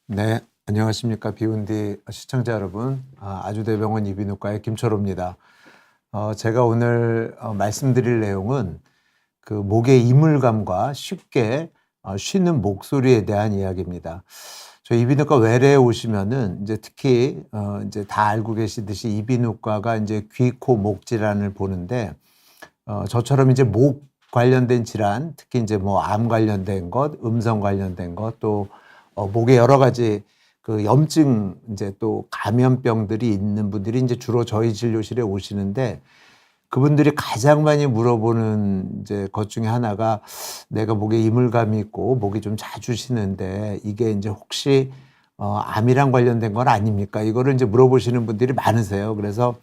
네, 안녕하십니까. 비운디 시청자 여러분. 아주대병원 이비인후과의 김철호입니다. 제가 오늘 말씀드릴 내용은 그 목의 이물감과 쉽게 쉬는 목소리에 대한 이야기입니다. 저희 이비인후과 외래에 오시면은 이제 특히 이제 다 알고 계시듯이 이비인후과가 이제 귀, 코, 목 질환을 보는데 저처럼 이제 목 관련된 질환, 특히 이제 뭐 암 관련된 것, 음성 관련된 것, 또 목에 여러 가지 그 염증 이제 또 감염병들이 있는 분들이 이제 주로 저희 진료실에 오시는데 그분들이 가장 많이 물어보는 이제 것 중에 하나가 내가 목에 이물감이 있고 목이 좀 자주 쉬는데 이게 이제 혹시 암이랑 관련된 건 아닙니까? 이거를 이제 물어보시는 분들이 많으세요. 그래서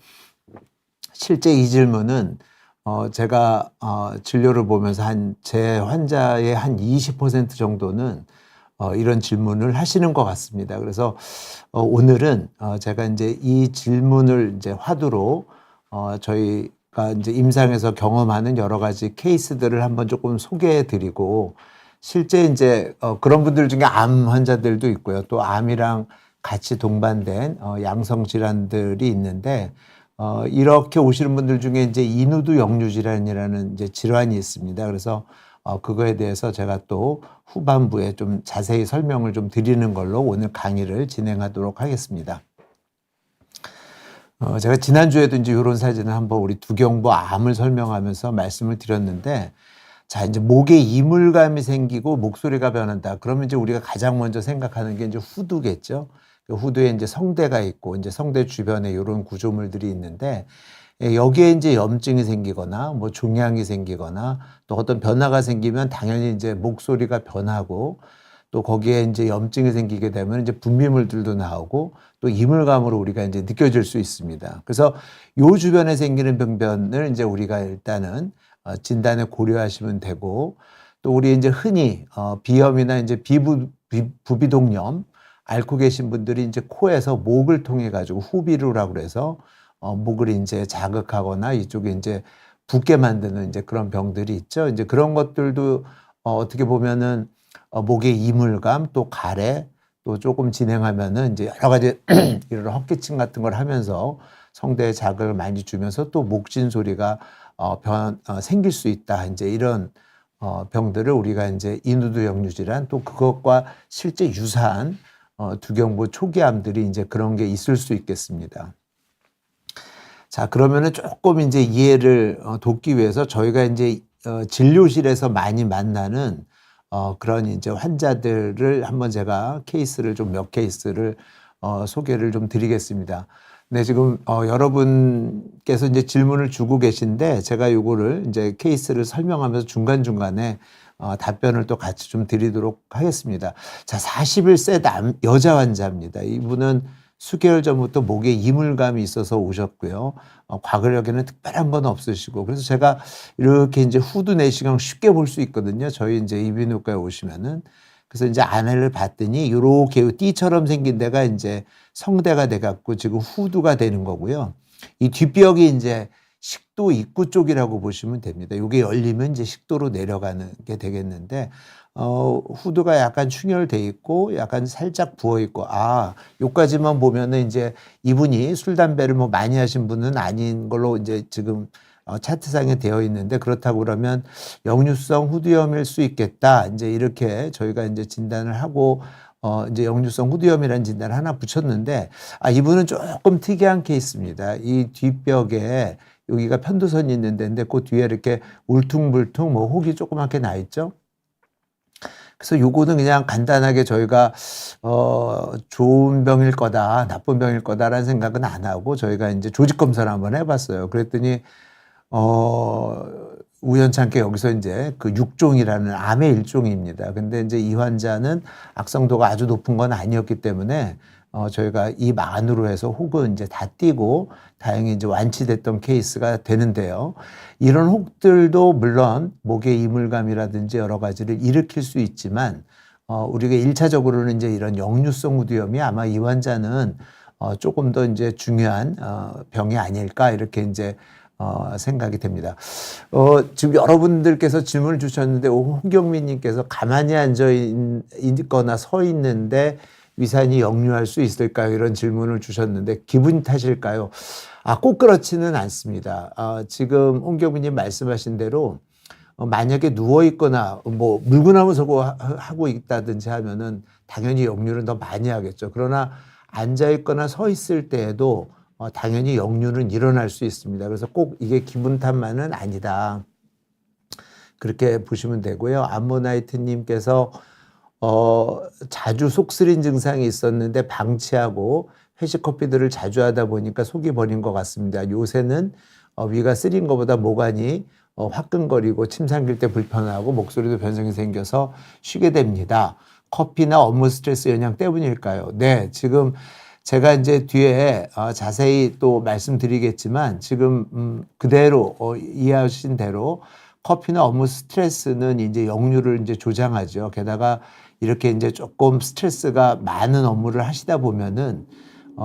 실제 이 질문은 제가 진료를 보면서 제 환자의 한 20% 정도는 이런 질문을 하시는 것 같습니다. 그래서 오늘은 제가 이제 이 질문을 이제 화두로 저희가 이제 임상에서 경험하는 여러 가지 케이스들을 한번 조금 소개해 드리고 실제 이제 그런 분들 중에 암 환자들도 있고요. 또 암이랑 같이 동반된 양성 질환들이 있는데 이렇게 오시는 분들 중에 이제 인후두 역류 질환이라는 이제 질환이 있습니다. 그래서 그거에 대해서 제가 또 후반부에 좀 자세히 설명을 좀 드리는 걸로 오늘 강의를 진행하도록 하겠습니다. 제가 지난주에도 이제 이런 사진을 한번 우리 두경부 암을 설명하면서 말씀을 드렸는데 자, 이제 목에 이물감이 생기고 목소리가 변한다. 그러면 이제 우리가 가장 먼저 생각하는 게 이제 후두겠죠. 그 후두에 이제 성대가 있고 이제 성대 주변에 이런 구조물들이 있는데 여기에 이제 염증이 생기거나 뭐 종양이 생기거나 또 어떤 변화가 생기면 당연히 이제 목소리가 변하고 또 거기에 이제 염증이 생기게 되면 이제 분비물들도 나오고 또 이물감으로 우리가 이제 느껴질 수 있습니다. 그래서 요 주변에 생기는 병변을 이제 우리가 일단은 진단에 고려하시면 되고 또 우리 이제 흔히 비염이나 이제 부비동염 앓고 계신 분들이 이제 코에서 목을 통해 가지고 후비루라고 그래서 목을 이제 자극하거나 이쪽에 이제 붓게 만드는 이제 그런 병들이 있죠. 이제 그런 것들도 어떻게 보면은 목의 이물감 또 가래 또 조금 진행하면은 이제 여러 가지 이런 헛기침 같은 걸 하면서 성대에 자극을 많이 주면서 또 목진 소리가 생길 수 있다. 이제 이런 병들을 우리가 이제 인후두 역류 질환 또 그것과 실제 유사한 두경부 초기암들이 이제 그런 게 있을 수 있겠습니다. 자, 그러면은 조금 이제 이해를 돕기 위해서 저희가 이제 진료실에서 많이 만나는 그런 이제 환자들을 한번 제가 케이스를 좀 몇 케이스를 소개를 좀 드리겠습니다. 네, 지금 여러분께서 이제 질문을 주고 계신데 제가 요거를 이제 케이스를 설명하면서 중간중간에 답변을 또 같이 좀 드리도록 하겠습니다. 자, 41세 여자 환자입니다. 이분은 수개월 전부터 목에 이물감이 있어서 오셨고요. 과거력에는 특별한 건 없으시고 그래서 제가 이렇게 이제 후두 내시경 쉽게 볼 수 있거든요. 저희 이제 이비인후과에 오시면은 그래서 이제 안을 봤더니 이렇게 띠처럼 생긴 데가 이제 성대가 돼 갖고 지금 후두가 되는 거고요. 이 뒷벽이 이제 식도 입구 쪽이라고 보시면 됩니다. 이게 열리면 이제 식도로 내려가는 게 되겠는데 후두가 약간 충혈돼 있고 약간 살짝 부어 있고 요까지만 보면은 이제 이분이 술 담배를 뭐 많이 하신 분은 아닌 걸로 이제 지금 차트상에 되어 있는데 그렇다고 그러면 역류성 후두염일 수 있겠다. 이제 이렇게 저희가 이제 진단을 하고 이제 역류성 후두염이라는 진단을 하나 붙였는데 이분은 조금 특이한 케이스입니다. 이 뒷벽에 여기가 편두선이 있는 데인데 그 뒤에 이렇게 울퉁불퉁 뭐 혹이 조그맣게 나 있죠. 그래서 요거는 그냥 간단하게 저희가 좋은 병일 거다, 나쁜 병일 거다라는 생각은 안 하고 저희가 이제 조직 검사를 한번 해봤어요. 그랬더니 우연찮게 여기서 이제 그 육종이라는 암의 일종입니다. 근데 이제 이 환자는 악성도가 아주 높은 건 아니었기 때문에 저희가 입 안으로 해서 혹은 이제 다 띄고 다행히 이제 완치됐던 케이스가 되는데요. 이런 혹들도 물론 목의 이물감이라든지 여러 가지를 일으킬 수 있지만 우리가 1차적으로는 이제 이런 역류성 후두염이 아마 이 환자는 조금 더 이제 중요한 병이 아닐까 이렇게 이제 생각이 됩니다. 지금 여러분들께서 질문을 주셨는데 홍경민님께서 가만히 앉아 있거나 서 있는데 위산이 역류할 수 있을까요? 이런 질문을 주셨는데 기분 탓일까요? 꼭 그렇지는 않습니다. 지금 홍경민님 말씀하신 대로 만약에 누워 있거나 뭐 물구나무 서고 하고 있다든지 하면은 당연히 역류를 더 많이 하겠죠. 그러나 앉아 있거나 서 있을 때에도 당연히 역류는 일어날 수 있습니다. 그래서 꼭 이게 기분 탓만은 아니다. 그렇게 보시면 되고요. 암모나이트님께서 자주 속 쓰린 증상이 있었는데 방치하고 회식 커피들을 자주 하다 보니까 속이 버린 것 같습니다. 요새는 위가 쓰린 것보다 모관이 화끈거리고 침 삼킬 때 불편하고 목소리도 변성이 생겨서 쉬게 됩니다. 커피나 업무 스트레스 영향 때문일까요? 네, 지금 제가 이제 뒤에 자세히 또 말씀드리겠지만 지금 그대로 이해하신 대로 커피나 업무 스트레스는 이제 역류를 이제 조장하죠. 게다가 이렇게 이제 조금 스트레스가 많은 업무를 하시다 보면은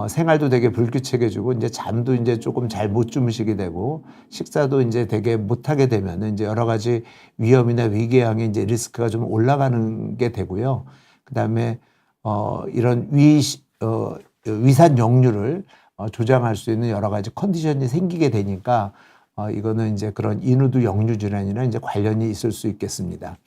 생활도 되게 불규칙해지고 이제 잠도 이제 조금 잘 못 주무시게 되고 식사도 이제 되게 못 하게 되면은 이제 여러 가지 위험이나 위궤양의 이제 리스크가 좀 올라가는 게 되고요. 그다음에 이런 위산 역류를 조장할 수 있는 여러 가지 컨디션이 생기게 되니까 이거는 이제 그런 인후두 역류 질환이나 이제 관련이 있을 수 있겠습니다.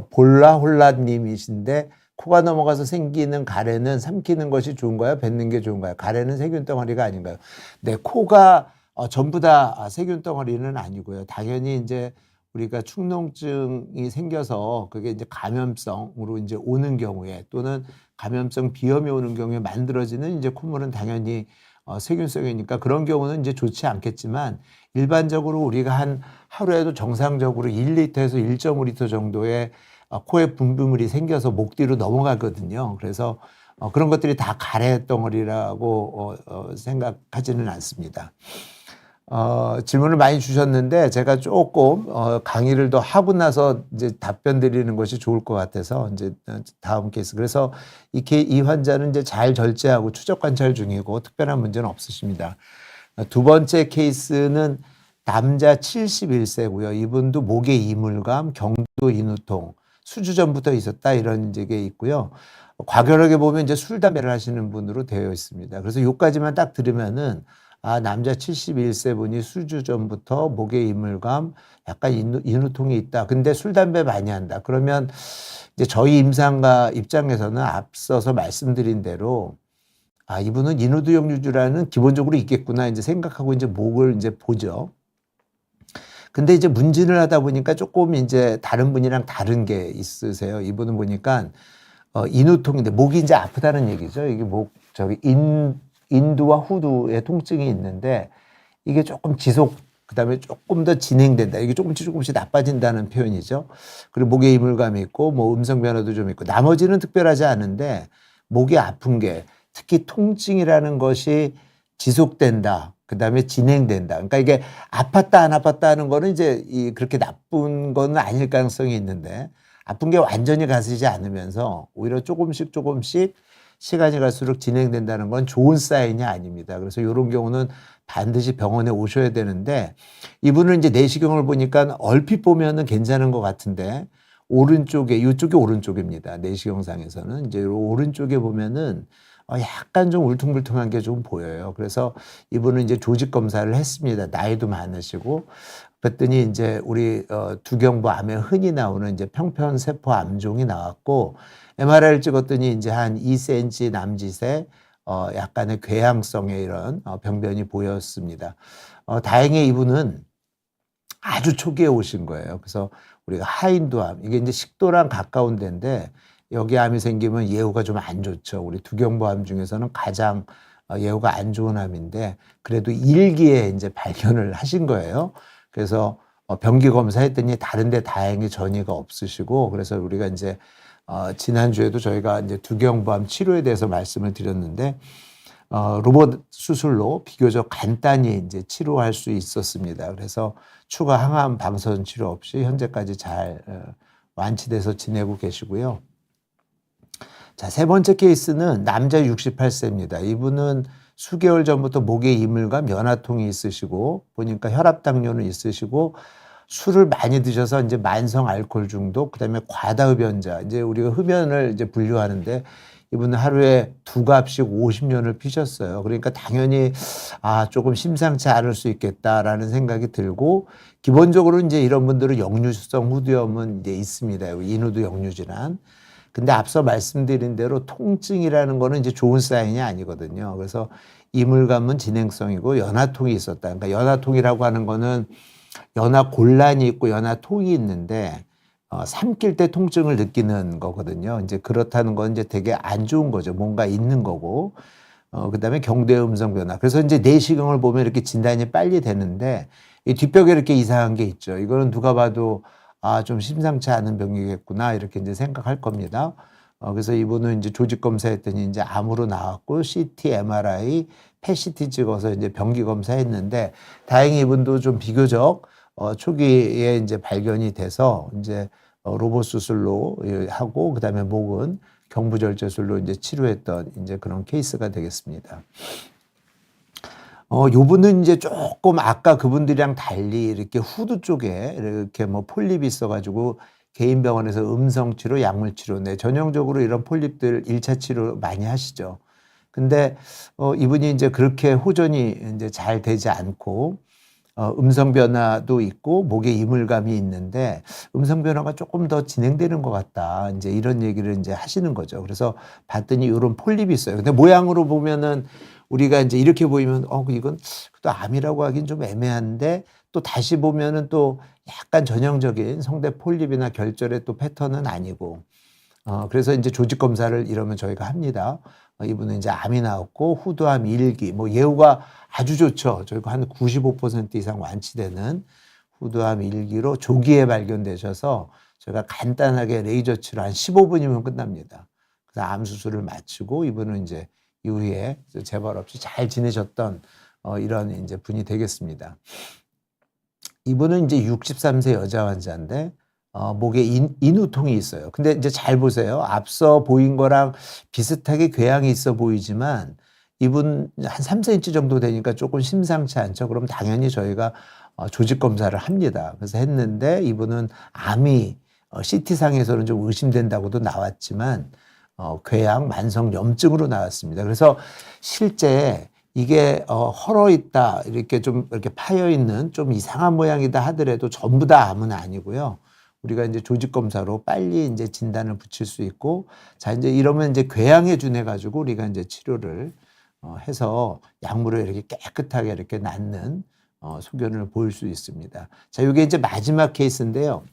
볼라홀라님이신데 코가 넘어가서 생기는 가래는 삼키는 것이 좋은가요? 뱉는 게 좋은가요? 가래는 세균 덩어리가 아닌가요? 네, 코가 전부 다 세균 덩어리는 아니고요. 당연히 이제 우리가 축농증이 생겨서 그게 이제 감염성으로 이제 오는 경우에 또는 감염성 비염이 오는 경우에 만들어지는 이제 콧물은 당연히 세균성이니까 그런 경우는 이제 좋지 않겠지만 일반적으로 우리가 하루에도 정상적으로 1리터에서 1.5리터 정도의 코에 분비물이 생겨서 목 뒤로 넘어가거든요. 그래서 그런 것들이 다 가래 덩어리라고 생각하지는 않습니다. 질문을 많이 주셨는데 제가 조금 강의를 더 하고 나서 이제 답변 드리는 것이 좋을 것 같아서 이제 다음 케이스. 그래서 이 환자는 이제 잘 절제하고 추적 관찰 중이고 특별한 문제는 없으십니다. 두 번째 케이스는 남자 71세고요. 이분도 목에 이물감, 경도 인후통, 수주 전부터 있었다 이런 게 있고요. 과결하게 보면 이제 술, 담배를 하시는 분으로 되어 있습니다. 그래서 요까지만 딱 들으면은 남자 71세 분이 수주 전부터 목에 이물감, 약간 인후통이 있다. 근데 술, 담배 많이 한다. 그러면 이제 저희 임상가 입장에서는 앞서서 말씀드린 대로 이분은 인후두 역류 질환은 기본적으로 있겠구나 이제 생각하고 이제 목을 이제 보죠. 근데 이제 문진을 하다 보니까 조금 이제 다른 분이랑 다른 게 있으세요. 이분은 보니까 인후통인데 목이 이제 아프다는 얘기죠. 이게 인두와 후두의 통증이 있는데 이게 조금 그다음에 조금 더 진행된다. 이게 조금씩 나빠진다는 표현이죠. 그리고 목에 이물감이 있고 뭐 음성 변화도 좀 있고 나머지는 특별하지 않은데 목이 아픈 게 특히 통증이라는 것이 지속된다. 그다음에 진행된다. 그러니까 이게 아팠다 안 아팠다 하는 거는 이제 그렇게 나쁜 거는 아닐 가능성이 있는데 아픈 게 완전히 가시지 않으면서 오히려 조금씩 시간이 갈수록 진행된다는 건 좋은 사인이 아닙니다. 그래서 이런 경우는 반드시 병원에 오셔야 되는데 이분은 이제 내시경을 보니까 얼핏 보면은 괜찮은 것 같은데 이쪽이 오른쪽입니다. 내시경상에서는 이제 오른쪽에 보면은 약간 좀 울퉁불퉁한 게 좀 보여요. 그래서 이분은 이제 조직 검사를 했습니다. 나이도 많으시고 그랬더니 이제 우리 두경부 암에 흔히 나오는 이제 평편세포 암종이 나왔고 MRI를 찍었더니 이제 한 2cm 남짓의 약간의 궤양성의 이런 병변이 보였습니다. 다행히 이분은 아주 초기에 오신 거예요. 그래서 우리가 하인두암, 이게 이제 식도랑 가까운 데인데 여기 암이 생기면 예후가 좀 안 좋죠. 우리 두경부암 중에서는 가장 예후가 안 좋은 암인데 그래도 1기에 이제 발견을 하신 거예요. 그래서 병기 검사했더니 다른데 다행히 전이가 없으시고 그래서 우리가 이제 지난주에도 저희가 이제 두경부암 치료에 대해서 말씀을 드렸는데 로봇 수술로 비교적 간단히 이제 치료할 수 있었습니다. 그래서 추가 항암 방사선 치료 없이 현재까지 잘 완치돼서 지내고 계시고요. 자, 세 번째 케이스는 남자 68세입니다. 이분은 수개월 전부터 목에 이물감, 연화통이 있으시고 보니까 혈압 당뇨는 있으시고 술을 많이 드셔서 이제 만성 알코올 중독, 그다음에 과다 흡연자. 이제 우리가 흡연을 이제 분류하는데 이분은 하루에 2갑씩 50년을 피셨어요. 그러니까 당연히 조금 심상치 않을 수 있겠다라는 생각이 들고, 기본적으로 이제 이런 분들은 역류성 후두염은 이제 있습니다. 인후두 역류질환. 근데 앞서 말씀드린 대로 통증이라는 거는 이제 좋은 사인이 아니거든요. 그래서 이물감은 진행성이고 연화통이 있었다. 그러니까 연화통이라고 하는 거는 연화곤란이 있고 연화통이 있는데 삼킬 때 통증을 느끼는 거거든요. 이제 그렇다는 건 이제 되게 안 좋은 거죠. 뭔가 있는 거고. 그다음에 경대 음성 변화. 그래서 이제 내시경을 보면 이렇게 진단이 빨리 되는데 이 뒷벽에 이렇게 이상한 게 있죠. 이거는 누가 봐도 좀 심상치 않은 병이겠구나 이렇게 이제 생각할 겁니다. 그래서 이분은 이제 조직 검사했더니 이제 암으로 나왔고 CT, MRI, PET 찍어서 이제 병기 검사했는데 다행히 이분도 좀 비교적 초기에 이제 발견이 돼서 이제 로봇 수술로 하고 그다음에 목은 경부절제술로 이제 치료했던 이제 그런 케이스가 되겠습니다. 요분은 이제 조금 아까 그분들이랑 달리 이렇게 후두 쪽에 이렇게 뭐 폴립이 있어가지고 개인 병원에서 음성 치료, 약물 치료, 네, 전형적으로 이런 폴립들 1차 치료 많이 하시죠. 근데 이분이 이제 그렇게 호전이 이제 잘 되지 않고 음성 변화도 있고 목에 이물감이 있는데 음성 변화가 조금 더 진행되는 것 같다. 이제 이런 얘기를 이제 하시는 거죠. 그래서 봤더니 이런 폴립이 있어요. 근데 모양으로 보면은 우리가 이제 이렇게 보이면 이건 또 암이라고 하긴 좀 애매한데 또 다시 보면은 또 약간 전형적인 성대 폴립이나 결절의 또 패턴은 아니고 그래서 이제 조직 검사를 이러면 저희가 합니다. 이분은 이제 암이 나왔고 후두암 1기, 뭐 예후가 아주 좋죠. 저희가 한 95% 이상 완치되는 후두암 1기로 조기에 발견되셔서 저희가 간단하게 레이저 치료 한 15분이면 끝납니다. 그래서 암 수술을 마치고 이분은 이제 이후에 재발 없이 잘 지내셨던 이런 이제 분이 되겠습니다. 이분은 이제 63세 여자 환자인데 목에 인후통이 있어요. 근데 이제 잘 보세요. 앞서 보인 거랑 비슷하게 궤양이 있어 보이지만 이분 한 3cm 정도 되니까 조금 심상치 않죠. 그럼 당연히 저희가 조직 검사를 합니다. 그래서 했는데 이분은 암이 CT상에서는 좀 의심된다고도 나왔지만 궤양 만성 염증으로 나왔습니다. 그래서 실제 이게 헐어 있다, 이렇게 좀 이렇게 파여 있는 좀 이상한 모양이다 하더라도 전부 다 암은 아니고요. 우리가 이제 조직 검사로 빨리 이제 진단을 붙일 수 있고, 자 이제 이러면 이제 궤양에 준해 가지고 우리가 이제 치료를 해서 약물을 이렇게 깨끗하게 이렇게 낫는 소견을 보일 수 있습니다. 자, 이게 이제 마지막 케이스인데요.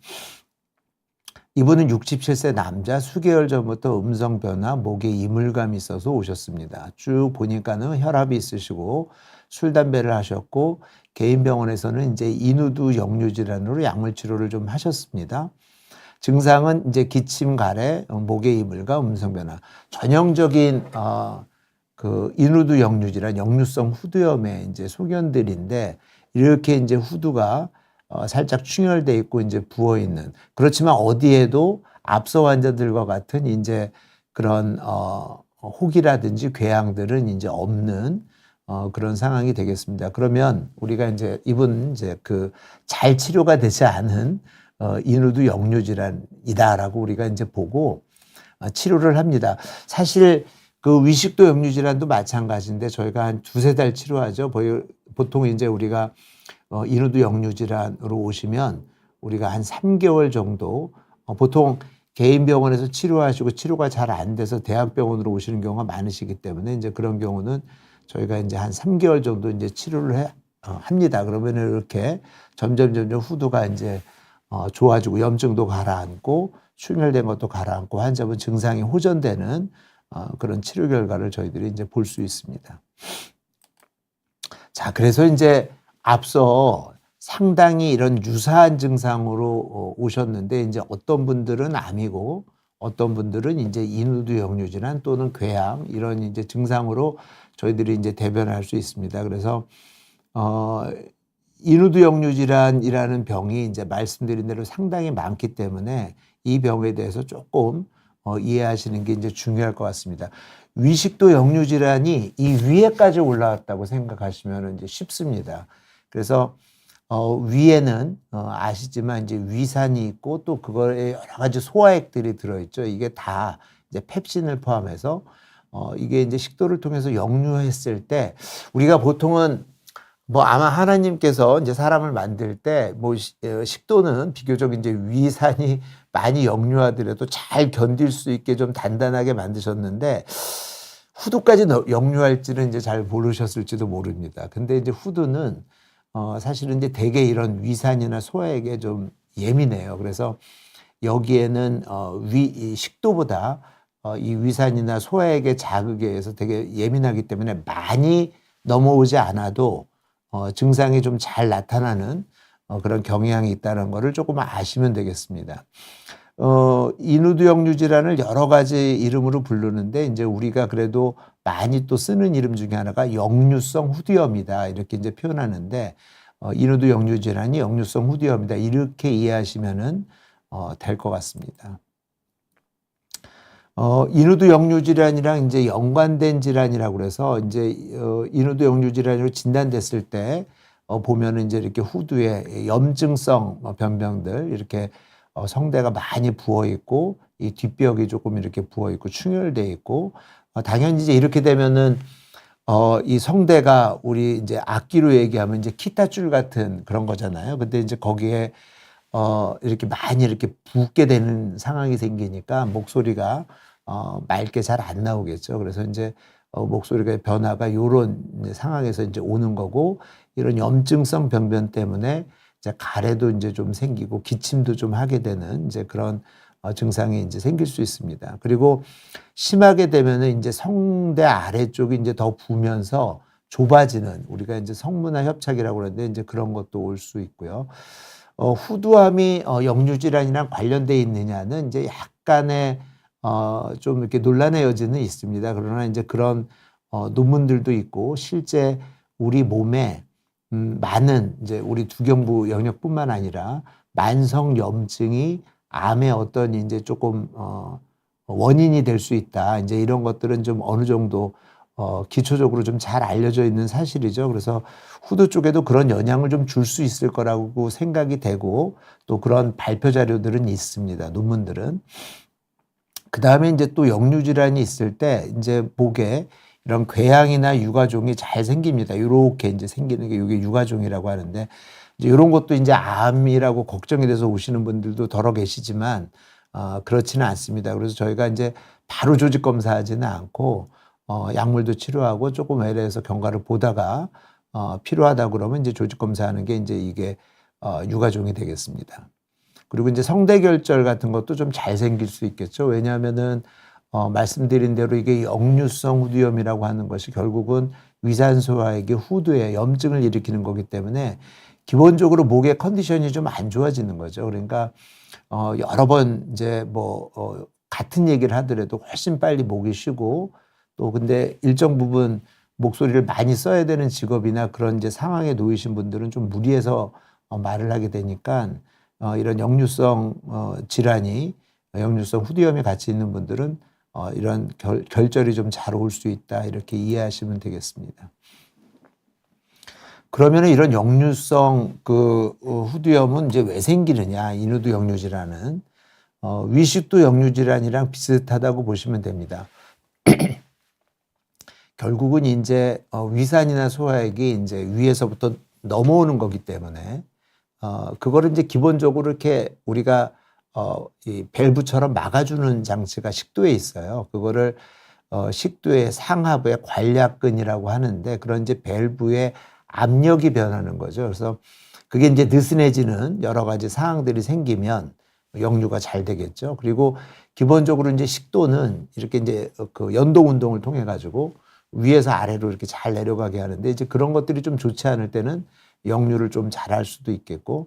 이분은 67세 남자, 수개월 전부터 음성 변화, 목에 이물감이 있어서 오셨습니다. 쭉 보니까는 혈압이 있으시고 술, 담배를 하셨고 개인 병원에서는 이제 인후두 역류 질환으로 약물 치료를 좀 하셨습니다. 증상은 이제 기침, 가래, 목에 이물감, 음성 변화. 전형적인 그 인후두 역류 질환, 역류성 후두염의 이제 소견들인데 이렇게 이제 후두가 살짝 충혈돼 있고 이제 부어 있는, 그렇지만 어디에도 앞서 환자들과 같은 이제 그런 혹이라든지 궤양들은 이제 없는 그런 상황이 되겠습니다. 그러면 우리가 이제 이분 이제 그 잘 치료가 되지 않은 인후두 역류 질환이다라고 우리가 이제 보고 치료를 합니다. 사실 그 위식도 역류 질환도 마찬가지인데 저희가 한 2-3달 치료하죠. 보통 이제 우리가 인후두 역류 질환으로 오시면 우리가 한 3개월 정도 보통 개인 병원에서 치료하시고 치료가 잘 안 돼서 대학병원으로 오시는 경우가 많으시기 때문에 이제 그런 경우는 저희가 이제 한 3개월 정도 이제 치료를 합니다. 그러면 이렇게 점점 후두가 이제 좋아지고 염증도 가라앉고 충혈된 것도 가라앉고 환자분 증상이 호전되는 그런 치료 결과를 저희들이 이제 볼 수 있습니다. 자, 그래서 이제 앞서 상당히 이런 유사한 증상으로 오셨는데 이제 어떤 분들은 암이고 어떤 분들은 이제 인후두 역류 질환 또는 궤양 이런 이제 증상으로 저희들이 이제 대변할 수 있습니다. 그래서 인후두 역류 질환이라는 병이 이제 말씀드린 대로 상당히 많기 때문에 이 병에 대해서 조금 이해하시는 게 이제 중요할 것 같습니다. 위식도 역류 질환이 이 위에까지 올라왔다고 생각하시면 이제 쉽습니다. 그래서 위에는 아시지만 이제 위산이 있고 또 그거에 여러 가지 소화액들이 들어있죠. 이게 다 이제 펩신을 포함해서 이게 이제 식도를 통해서 역류했을 때 우리가 보통은 뭐 아마 하나님께서 이제 사람을 만들 때 뭐 식도는 비교적 이제 위산이 많이 역류하더라도 잘 견딜 수 있게 좀 단단하게 만드셨는데 후두까지 역류할지는 이제 잘 모르셨을지도 모릅니다. 근데 이제 후두는 사실은 이제 대개 이런 위산이나 소화액에 좀 예민해요. 그래서 여기에는 이 식도보다 이 위산이나 소화액의 자극에 의해서 되게 예민하기 때문에 많이 넘어오지 않아도 증상이 좀 잘 나타나는 그런 경향이 있다는 거를 조금 아시면 되겠습니다. 인후두 역류 질환을 여러 가지 이름으로 부르는데 이제 우리가 그래도 많이 또 쓰는 이름 중에 하나가 역류성 후두염이다 이렇게 이제 표현하는데 인후두 역류 질환이 역류성 후두염이다 이렇게 이해하시면은 될 것 같습니다. 인후두 역류 질환이랑 이제 연관된 질환이라고 그래서 이제 인후두 역류 질환으로 진단됐을 때 보면은 이제 이렇게 후두에 염증성 변병들 이렇게 성대가 많이 부어 있고 이 뒷벽이 조금 이렇게 부어 있고 충혈돼 있고 당연히 이제 이렇게 되면은 이 성대가 우리 이제 악기로 얘기하면 이제 기타줄 같은 그런 거잖아요. 근데 이제 거기에 이렇게 많이 이렇게 붓게 되는 상황이 생기니까 목소리가 맑게 잘 안 나오겠죠. 그래서 이제 목소리가 변화가 요런 상황에서 이제 오는 거고 이런 염증성 변변 때문에 이제 가래도 이제 좀 생기고 기침도 좀 하게 되는 이제 그런 증상이 이제 생길 수 있습니다. 그리고 심하게 되면은 이제 성대 아래쪽이 이제 더 부면서 좁아지는 우리가 이제 성문화 협착이라고 그러는데 이제 그런 것도 올 수 있고요. 후두암이 역류 질환이랑 관련돼 있느냐는 이제 약간의 좀 이렇게 논란의 여지는 있습니다. 그러나 이제 그런 논문들도 있고 실제 우리 몸에 많은 이제 우리 두경부 영역뿐만 아니라 만성 염증이 암의 어떤 이제 조금 원인이 될 수 있다. 이제 이런 것들은 좀 어느 정도 기초적으로 좀 잘 알려져 있는 사실이죠. 그래서 후두 쪽에도 그런 영향을 좀 줄 수 있을 거라고 생각이 되고 또 그런 발표 자료들은 있습니다. 논문들은. 그 다음에 이제 또 역류 질환이 있을 때 이제 목에 이런 궤양이나 유가종이 잘 생깁니다. 이렇게 이제 생기는 게 이게 유가종이라고 하는데 이제 이런 것도 이제 암이라고 걱정이 돼서 오시는 분들도 더러 계시지만 그렇지는 않습니다. 그래서 저희가 이제 바로 조직 검사하지는 않고 약물도 치료하고 조금 외래에서 경과를 보다가 필요하다 그러면 이제 조직 검사하는 게 이제 이게 유가종이 되겠습니다. 그리고 이제 성대결절 같은 것도 좀 잘 생길 수 있겠죠. 왜냐하면은 말씀드린 대로 이게 역류성 후두염이라고 하는 것이 결국은 위산소화액이 후두에 염증을 일으키는 거기 때문에 기본적으로 목의 컨디션이 좀 안 좋아지는 거죠. 그러니까 여러 번 이제 뭐 같은 얘기를 하더라도 훨씬 빨리 목이 쉬고 또 근데 일정 부분 목소리를 많이 써야 되는 직업이나 그런 이제 상황에 놓이신 분들은 좀 무리해서 말을 하게 되니까 이런 역류성 질환이 역류성 후두염이 같이 있는 분들은 이런 결절이 좀 잘 올 수 있다 이렇게 이해하시면 되겠습니다. 그러면은 이런 역류성 그 후두염은 이제 왜 생기느냐 인후두 역류 질환은 위식도 역류 질환이랑 비슷하다고 보시면 됩니다. 결국은 이제 위산이나 소화액이 이제 위에서부터 넘어오는 거기 때문에 그거를 이제 기본적으로 이렇게 우리가 이 밸브처럼 막아주는 장치가 식도에 있어요. 그거를 식도의 상하부의 관략근이라고 하는데 그런 이제 밸브의 압력이 변하는 거죠. 그래서 그게 이제 느슨해지는 여러 가지 상황들이 생기면 역류가 잘 되겠죠. 그리고 기본적으로 이제 식도는 이렇게 이제 그 연동 운동을 통해 가지고 위에서 아래로 이렇게 잘 내려가게 하는데 이제 그런 것들이 좀 좋지 않을 때는 역류를 좀 잘할 수도 있겠고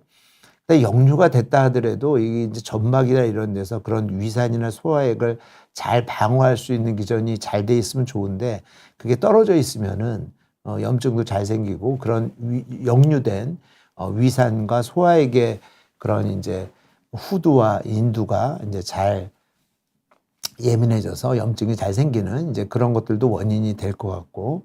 근데 역류가 됐다 하더라도 이게 이제 점막이나 이런 데서 그런 위산이나 소화액을 잘 방어할 수 있는 기전이 잘 돼 있으면 좋은데 그게 떨어져 있으면은 염증도 잘 생기고 그런 역류된 위산과 소화액의 그런 이제 후두와 인두가 이제 잘 예민해져서 염증이 잘 생기는 이제 그런 것들도 원인이 될 것 같고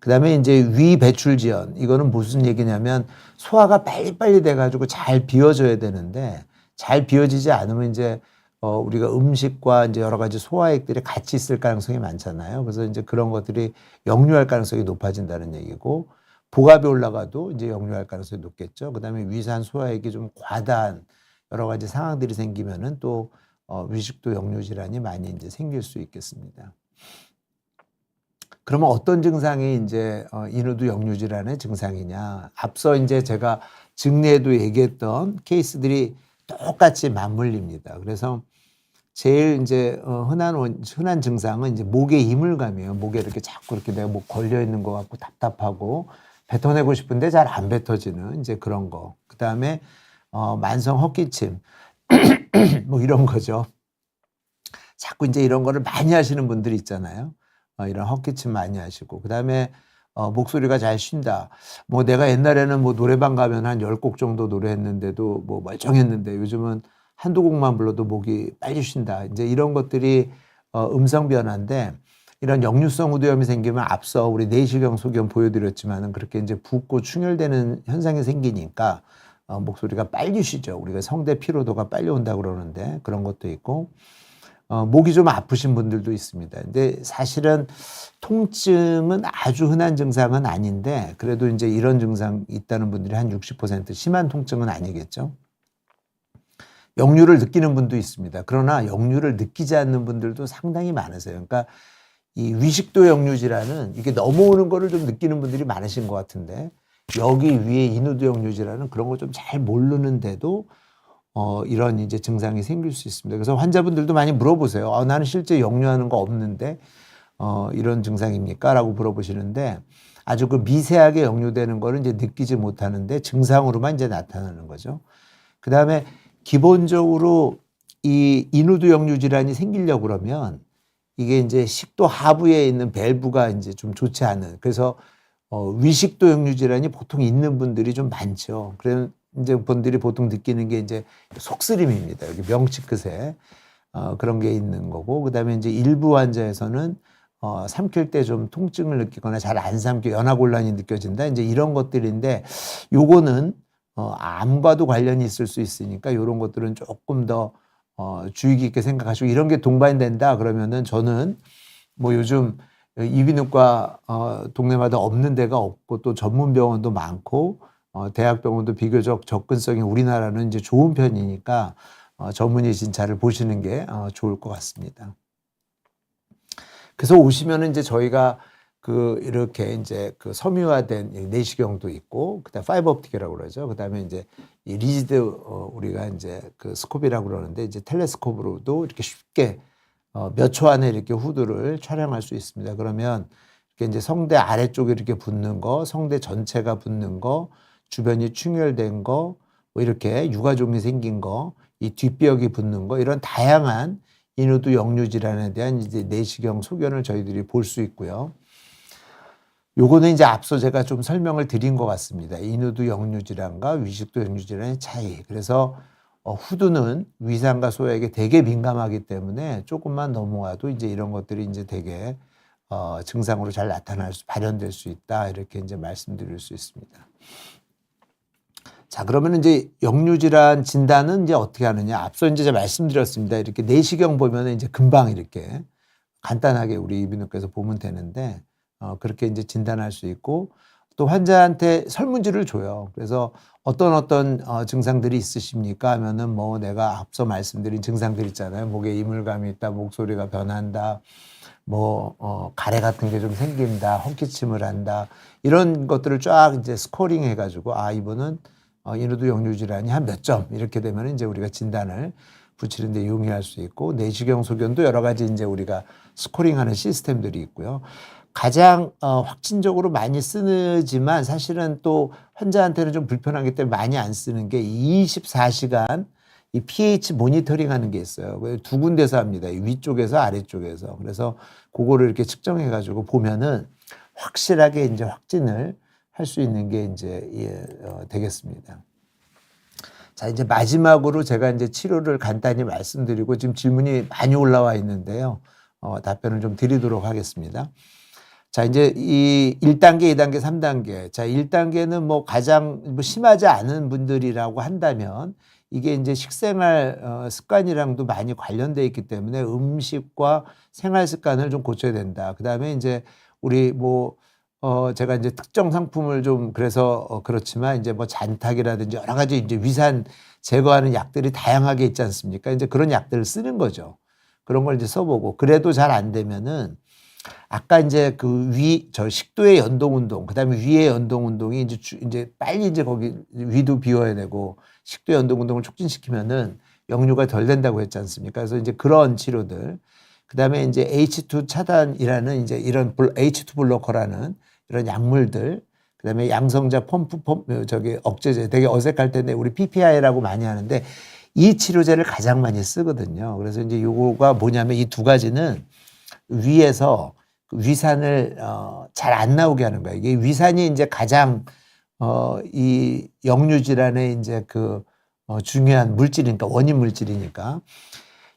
그다음에 이제 위 배출 지연. 이거는 무슨 얘기냐면 소화가 빨리빨리 돼가지고 잘 비워져야 되는데 잘 비워지지 않으면 이제 우리가 음식과 이제 여러 가지 소화액들이 같이 있을 가능성이 많잖아요. 그래서 이제 그런 것들이 역류할 가능성이 높아진다는 얘기고 복압이 올라가도 이제 역류할 가능성이 높겠죠. 그다음에 위산 소화액이 좀 과다한 여러 가지 상황들이 생기면은 또 위식도 역류 질환이 많이 이제 생길 수 있겠습니다. 그러면 어떤 증상이 이제 인후두 역류 질환의 증상이냐? 앞서 이제 제가 증례에도 얘기했던 케이스들이 똑같이 맞물립니다. 그래서 제일 이제 흔한 증상은 이제 목의 이물감이에요. 목에 이렇게 자꾸 이렇게 내가 목 걸려 있는 것 같고 답답하고 뱉어내고 싶은데 잘 안 뱉어지는 이제 그런 거. 그다음에 만성 헛기침 뭐 이런 거죠. 자꾸 이제 이런 거를 많이 하시는 분들이 있잖아요. 이런 헛기침 많이 하시고 그다음에 목소리가 잘 쉰다. 뭐 내가 옛날에는 뭐 노래방 가면 한 10곡 정도 노래했는데도 뭐 멀쩡했는데 요즘은 한두 곡만 불러도 목이 빨리 쉰다. 이제 이런 것들이 음성 변화인데 이런 역류성 후두염이 생기면 앞서 우리 내시경 소견 보여드렸지만은 그렇게 이제 붓고 충혈되는 현상이 생기니까 목소리가 빨리 쉬죠. 우리가 성대 피로도가 빨리 온다고 그러는데 그런 것도 있고 목이 좀 아프신 분들도 있습니다. 근데 사실은 통증은 아주 흔한 증상은 아닌데 그래도 이제 이런 증상 있다는 분들이 한 60% 심한 통증은 아니겠죠. 역류를 느끼는 분도 있습니다. 그러나 역류를 느끼지 않는 분들도 상당히 많으세요. 그러니까 이 위식도 역류 질환은 이게 넘어오는 거를 좀 느끼는 분들이 많으신 것 같은데 여기 위에 인후두 역류 질환은 그런 거 좀 잘 모르는데도 이런 이제 증상이 생길 수 있습니다. 그래서 환자분들도 많이 물어보세요. 나는 실제 역류하는 거 없는데 이런 증상입니까? 라고 물어보시는데 아주 그 미세하게 역류되는 거는 이제 느끼지 못하는데 증상으로만 이제 나타나는 거죠. 그 다음에 기본적으로 이 인후두 역류 질환이 생기려고 그러면 이게 이제 식도 하부에 있는 밸브가 이제 좀 좋지 않은 그래서 위식도 역류 질환이 보통 있는 분들이 좀 많죠. 그래서 이제 분들이 보통 느끼는 게 이제 속쓰림입니다. 여기 명치 끝에 그런 게 있는 거고 그다음에 이제 일부 환자에서는 삼킬 때 좀 통증을 느끼거나 잘 안 삼켜 연화곤란이 느껴진다. 이제 이런 것들인데 요거는 암과도 관련이 있을 수 있으니까 이런 것들은 조금 더 주의 깊게 생각하시고 이런 게 동반된다 그러면은 저는 뭐 요즘 이비인후과 동네마다 없는 데가 없고 또 전문 병원도 많고 대학병원도 비교적 접근성이 우리나라는 이제 좋은 편이니까 전문의 진찰을 보시는 게 좋을 것 같습니다. 그래서 오시면은 이제 저희가 이렇게 이제 섬유화된 내시경도 있고, 그다음 파이버 옵틱이라고 그러죠. 그다음에 이제 이 리지드 우리가 이제 스콥이라고 그러는데 이제 텔레스콥으로도 이렇게 쉽게 몇 초 안에 이렇게 후두를 촬영할 수 있습니다. 그러면 이렇게 이제 성대 아래쪽에 이렇게 붙는 거, 성대 전체가 붙는 거, 주변이 충혈된 거, 뭐 이렇게 유가종이 생긴 거, 이 뒷벽이 붙는 거, 이런 다양한 인후두 역류 질환에 대한 이제 내시경 소견을 저희들이 볼 수 있고요. 요거는 이제 앞서 제가 좀 설명을 드린 것 같습니다. 인후두 역류 질환과 위식도 역류 질환의 차이. 그래서 후두는 위산과 소화에게 되게 민감하기 때문에 조금만 넘어와도 이제 이런 것들이 이제 되게 증상으로 잘 발현될 수 있다. 이렇게 이제 말씀드릴 수 있습니다. 자, 그러면 이제 역류질환 진단은 이제 어떻게 하느냐. 앞서 이제 제가 말씀드렸습니다. 이렇게 내시경 보면 이제 금방 이렇게 간단하게 우리 이비인후과에서 보면 되는데, 그렇게 이제 진단할 수 있고, 또 환자한테 설문지를 줘요. 그래서 어떤 증상들이 있으십니까? 하면은 뭐 내가 앞서 말씀드린 증상들 있잖아요. 목에 이물감이 있다, 목소리가 변한다, 뭐, 가래 같은 게 좀 생긴다, 헛기침을 한다, 이런 것들을 쫙 이제 스코링 해가지고, 이분은 인후두 역류 질환이 한 몇 점 이렇게 되면 이제 우리가 진단을 붙이는데 용이할 수 있고 내시경 소견도 여러 가지 이제 우리가 스코링하는 시스템들이 있고요. 가장 확진적으로 많이 쓰지만 사실은 또 환자한테는 좀 불편하기 때문에 많이 안 쓰는 게 24시간 이 pH 모니터링 하는 게 있어요. 두 군데서 합니다. 위쪽에서 아래쪽에서. 그래서 그거를 이렇게 측정해 가지고 보면은 확실하게 이제 확진을 할 수 있는 게 이제 되겠습니다. 자, 이제 마지막으로 제가 이제 치료를 간단히 말씀드리고 지금 질문이 많이 올라와 있는데요. 답변을 좀 드리도록 하겠습니다. 자, 이제 이 1단계, 2단계, 3단계. 자, 1단계는 뭐 가장 뭐 심하지 않은 분들이라고 한다면 이게 이제 식생활 습관이랑도 많이 관련돼 있기 때문에 음식과 생활 습관을 좀 고쳐야 된다. 그다음에 이제 우리 뭐 제가 이제 특정 상품을 좀 그래서 그렇지만 이제 뭐 잔탁이라든지 여러 가지 이제 위산 제거하는 약들이 다양하게 있지 않습니까? 이제 그런 약들을 쓰는 거죠. 그런 걸 이제 써보고 그래도 잘 안 되면은 아까 이제 그 저 식도의 연동 운동, 그다음에 위의 연동 운동이 이제 빨리 이제 거기 위도 비워야 되고 식도 연동 운동을 촉진시키면은 역류가 덜 된다고 했지 않습니까? 그래서 이제 그런 치료들. 그다음에 이제 H2 차단이라는 이제 이런 H2 블로커라는 이런 약물들. 그다음에 양성자 펌프 저기 억제제 되게 어색할 텐데 우리 PPI라고 많이 하는데 이 치료제를 가장 많이 쓰거든요. 그래서 이제 요거가 뭐냐면 이 두 가지는 위에서 위산을 잘 안 나오게 하는 거예요. 이게 위산이 이제 가장 이 역류 질환의 이제 그 중요한 물질이니까 원인 물질이니까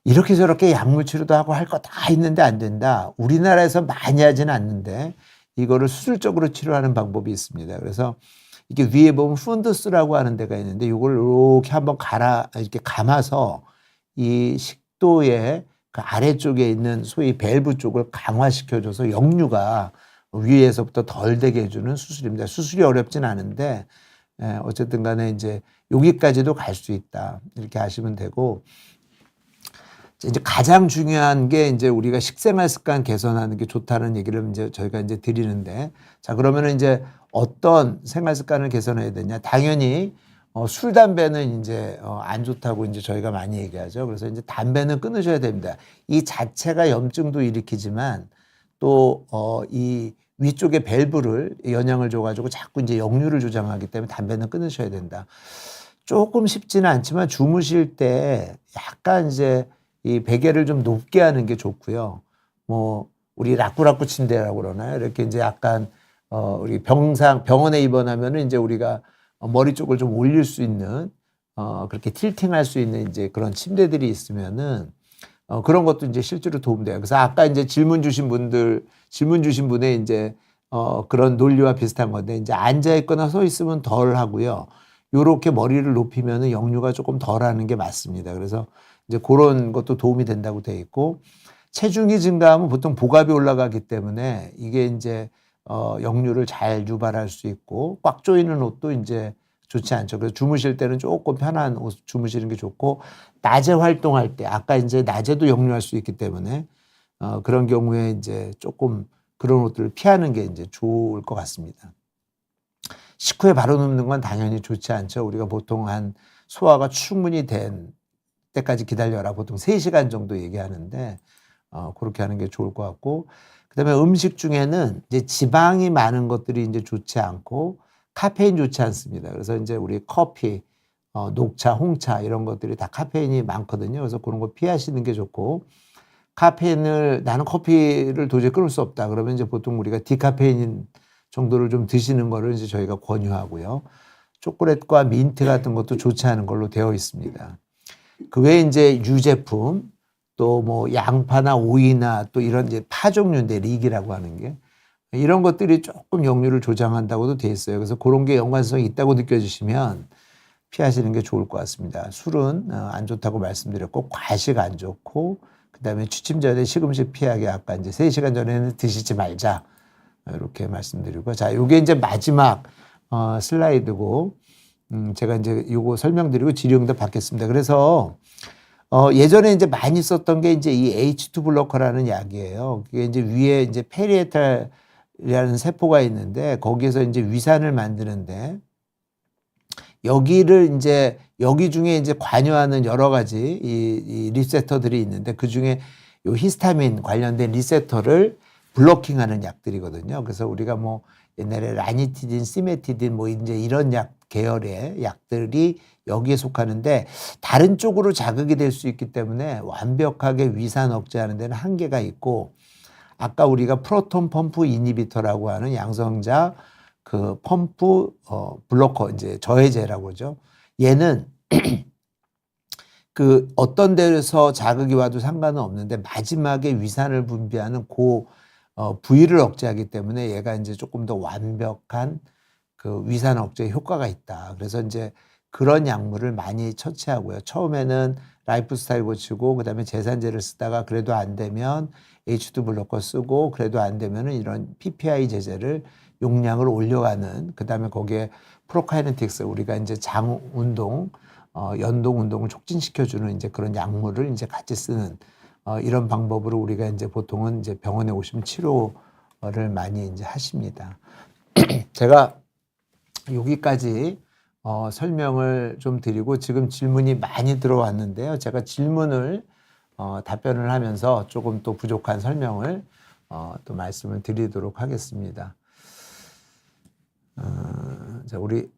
이렇게 저렇게 약물 치료도 하고 할 거 다 있는데 안 된다. 우리나라에서 많이 하지는 않는데 이거를 수술적으로 치료하는 방법이 있습니다. 그래서 이게 위에 보면 푼두스라고 하는 데가 있는데 이걸 이렇게 한번 이렇게 감아서 이 식도의 그 아래쪽에 있는 소위 밸브 쪽을 강화시켜줘서 역류가 위에서부터 덜 되게 해주는 수술입니다. 수술이 어렵진 않은데 어쨌든 간에 이제 여기까지도 갈 수 있다. 이렇게 아시면 되고 이제 가장 중요한 게 이제 우리가 식생활 습관 개선하는 게 좋다는 얘기를 이제 저희가 이제 드리는데 자, 그러면은 이제 어떤 생활 습관을 개선해야 되냐. 당연히 술, 담배는 이제 안 좋다고 이제 저희가 많이 얘기하죠. 그래서 이제 담배는 끊으셔야 됩니다. 이 자체가 염증도 일으키지만 또 이 위쪽에 밸브를 영향을 줘가지고 자꾸 이제 역류를 조장하기 때문에 담배는 끊으셔야 된다. 조금 쉽지는 않지만 주무실 때 약간 이제 이 베개를 좀 높게 하는 게 좋고요. 뭐 우리 라꾸라꾸 침대라고 그러나요? 이렇게 이제 약간 우리 병원에 입원하면은 이제 우리가 머리 쪽을 좀 올릴 수 있는 그렇게 틸팅할 수 있는 이제 그런 침대들이 있으면은 그런 것도 이제 실제로 도움돼요. 그래서 아까 이제 질문 주신 분의 이제 그런 논리와 비슷한 건데 이제 앉아 있거나 서 있으면 덜 하고요. 요렇게 머리를 높이면은 역류가 조금 덜 하는 게 맞습니다. 그래서 이제 그런 것도 도움이 된다고 돼 있고 체중이 증가하면 보통 복압이 올라가기 때문에 이게 이제 역류를 잘 유발할 수 있고 꽉 조이는 옷도 이제 좋지 않죠. 그래서 주무실 때는 조금 편한 옷 주무시는 게 좋고 낮에 활동할 때 아까 이제 낮에도 역류할 수 있기 때문에 그런 경우에 이제 조금 그런 옷들을 피하는 게 이제 좋을 것 같습니다. 식후에 바로 눕는 건 당연히 좋지 않죠. 우리가 보통 한 소화가 충분히 된 때까지 기다려라 보통 3시간 정도 얘기하는데 그렇게 하는 게 좋을 것 같고 그다음에 음식 중에는 이제 지방이 많은 것들이 이제 좋지 않고 카페인 좋지 않습니다. 그래서 이제 우리 커피, 녹차, 홍차 이런 것들이 다 카페인이 많거든요. 그래서 그런 거 피하시는 게 좋고 나는 커피를 도저히 끊을 수 없다. 그러면 이제 보통 우리가 디카페인 정도를 좀 드시는 거를 이제 저희가 권유하고요. 초콜릿과 민트 같은 것도 좋지 않은 걸로 되어 있습니다. 그 외에 이제 유제품 또 뭐 양파나 오이나 또 이런 이제 파 종류인데 릭이라고 하는 게 이런 것들이 조금 역류를 조장한다고도 돼 있어요. 그래서 그런 게 연관성이 있다고 느껴지시면 피하시는 게 좋을 것 같습니다. 술은 안 좋다고 말씀드렸고 과식 안 좋고 그다음에 취침 전에 식음식 피하게 아까 이제 3시간 전에는 드시지 말자 이렇게 말씀드리고 자, 요게 이제 마지막 슬라이드고 제가 이제 요거 설명드리고 질의응답 받겠습니다. 그래서 예전에 이제 많이 썼던 게 이제 이 H2 블로커라는 약이에요. 그게 이제 위에 이제 페리에탈이라는 세포가 있는데 거기에서 이제 위산을 만드는데 여기를 이제 여기 중에 이제 관여하는 여러 가지 이 리셉터들이 있는데 그 중에 요 히스타민 관련된 리셉터를 블로킹하는 약들이거든요. 그래서 우리가 뭐 옛날에 라니티딘, 시메티딘 뭐 이제 이런 약 계열의 약들이 여기에 속하는데 다른 쪽으로 자극이 될 수 있기 때문에 완벽하게 위산 억제하는 데는 한계가 있고 아까 우리가 프로톤 펌프 이니비터라고 하는 양성자 그 펌프 블로커 이제 저해제라고 그러죠. 얘는 그 어떤 데서 자극이 와도 상관은 없는데 마지막에 위산을 분비하는 그 부위를 억제하기 때문에 얘가 이제 조금 더 완벽한 그 위산 억제 효과가 있다. 그래서 이제 그런 약물을 많이 처치하고요. 처음에는 라이프스타일 고치고 그다음에 제산제를 쓰다가 그래도 안 되면 H2 블로커 쓰고 그래도 안 되면은 이런 PPI 제제를 용량을 올려가는, 그다음에 거기에 프로카이네틱스, 우리가 이제 장 운동, 연동 운동을 촉진시켜주는 이제 그런 약물을 이제 같이 쓰는 이런 방법으로 우리가 이제 보통은 이제 병원에 오시면 치료를 많이 이제 하십니다. 제가 여기까지 설명을 좀 드리고 지금 질문이 많이 들어왔는데요. 제가 질문을 답변을 하면서 조금 또 부족한 설명을 또 말씀을 드리도록 하겠습니다. 자, 우리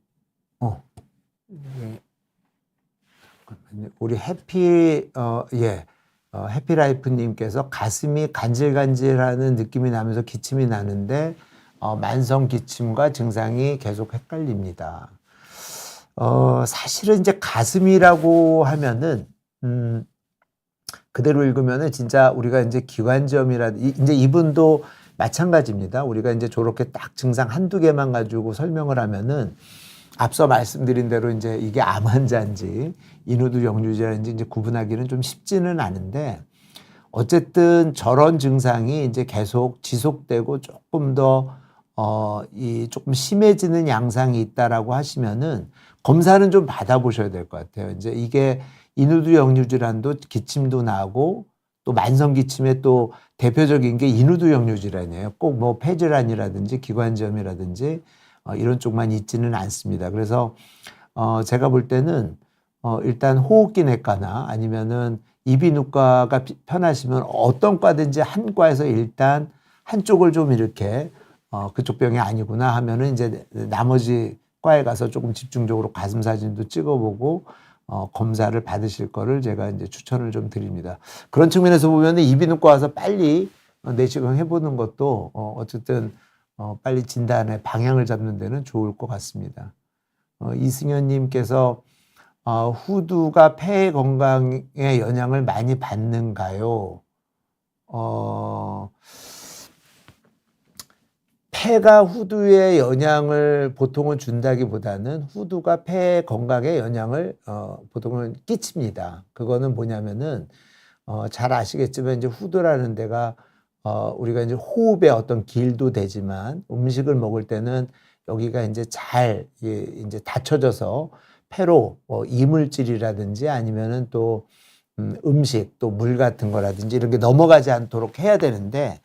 해피라이프님께서 가슴이 간질간질하는 느낌이 나면서 기침이 나는데 만성 기침과 증상이 계속 헷갈립니다. 사실은 이제 가슴이라고 하면은 그대로 읽으면은 진짜 우리가 이제 이제 이분도 마찬가지입니다. 우리가 이제 저렇게 딱 증상 한두 개만 가지고 설명을 하면은 앞서 말씀드린 대로 이제 이게 암 환자인지 인후두 역류제인지 이제 구분하기는 좀 쉽지는 않은데, 어쨌든 저런 증상이 이제 계속 지속되고 조금 더 조금 심해지는 양상이 있다라고 하시면은 검사는 좀 받아보셔야 될 것 같아요. 이제 이게 인후두 역류 질환도 기침도 나고 또 만성 기침의 또 대표적인 게 인후두 역류 질환이에요. 꼭 뭐 폐질환이라든지 기관지염이라든지 이런 쪽만 있지는 않습니다. 그래서 제가 볼 때는 일단 호흡기 내과나 아니면은 이비인후과가 편하시면 어떤 과든지 한 과에서 일단 한쪽을 좀 이렇게 그쪽 병이 아니구나 하면은 이제 나머지 과에 가서 조금 집중적으로 가슴 사진도 찍어보고 검사를 받으실 거를 제가 이제 추천을 좀 드립니다. 그런 측면에서 보면 이비인후과 와서 빨리 내시경 해보는 것도 어쨌든 빨리 진단의 방향을 잡는 데는 좋을 것 같습니다. 이승현님께서 후두가 폐 건강에 영향을 많이 받는가요? 폐가 후두에 영향을 보통은 준다기보다는 후두가 폐 건강에 영향을 보통은 끼칩니다. 그거는 뭐냐면은 잘 아시겠지만 이제 후두라는 데가 우리가 이제 호흡의 어떤 길도 되지만 음식을 먹을 때는 여기가 이제 잘 이제 닫혀져서 폐로 이물질이라든지 아니면은 또 음식 또 물 같은 거라든지 이런 게 넘어가지 않도록 해야 되는데,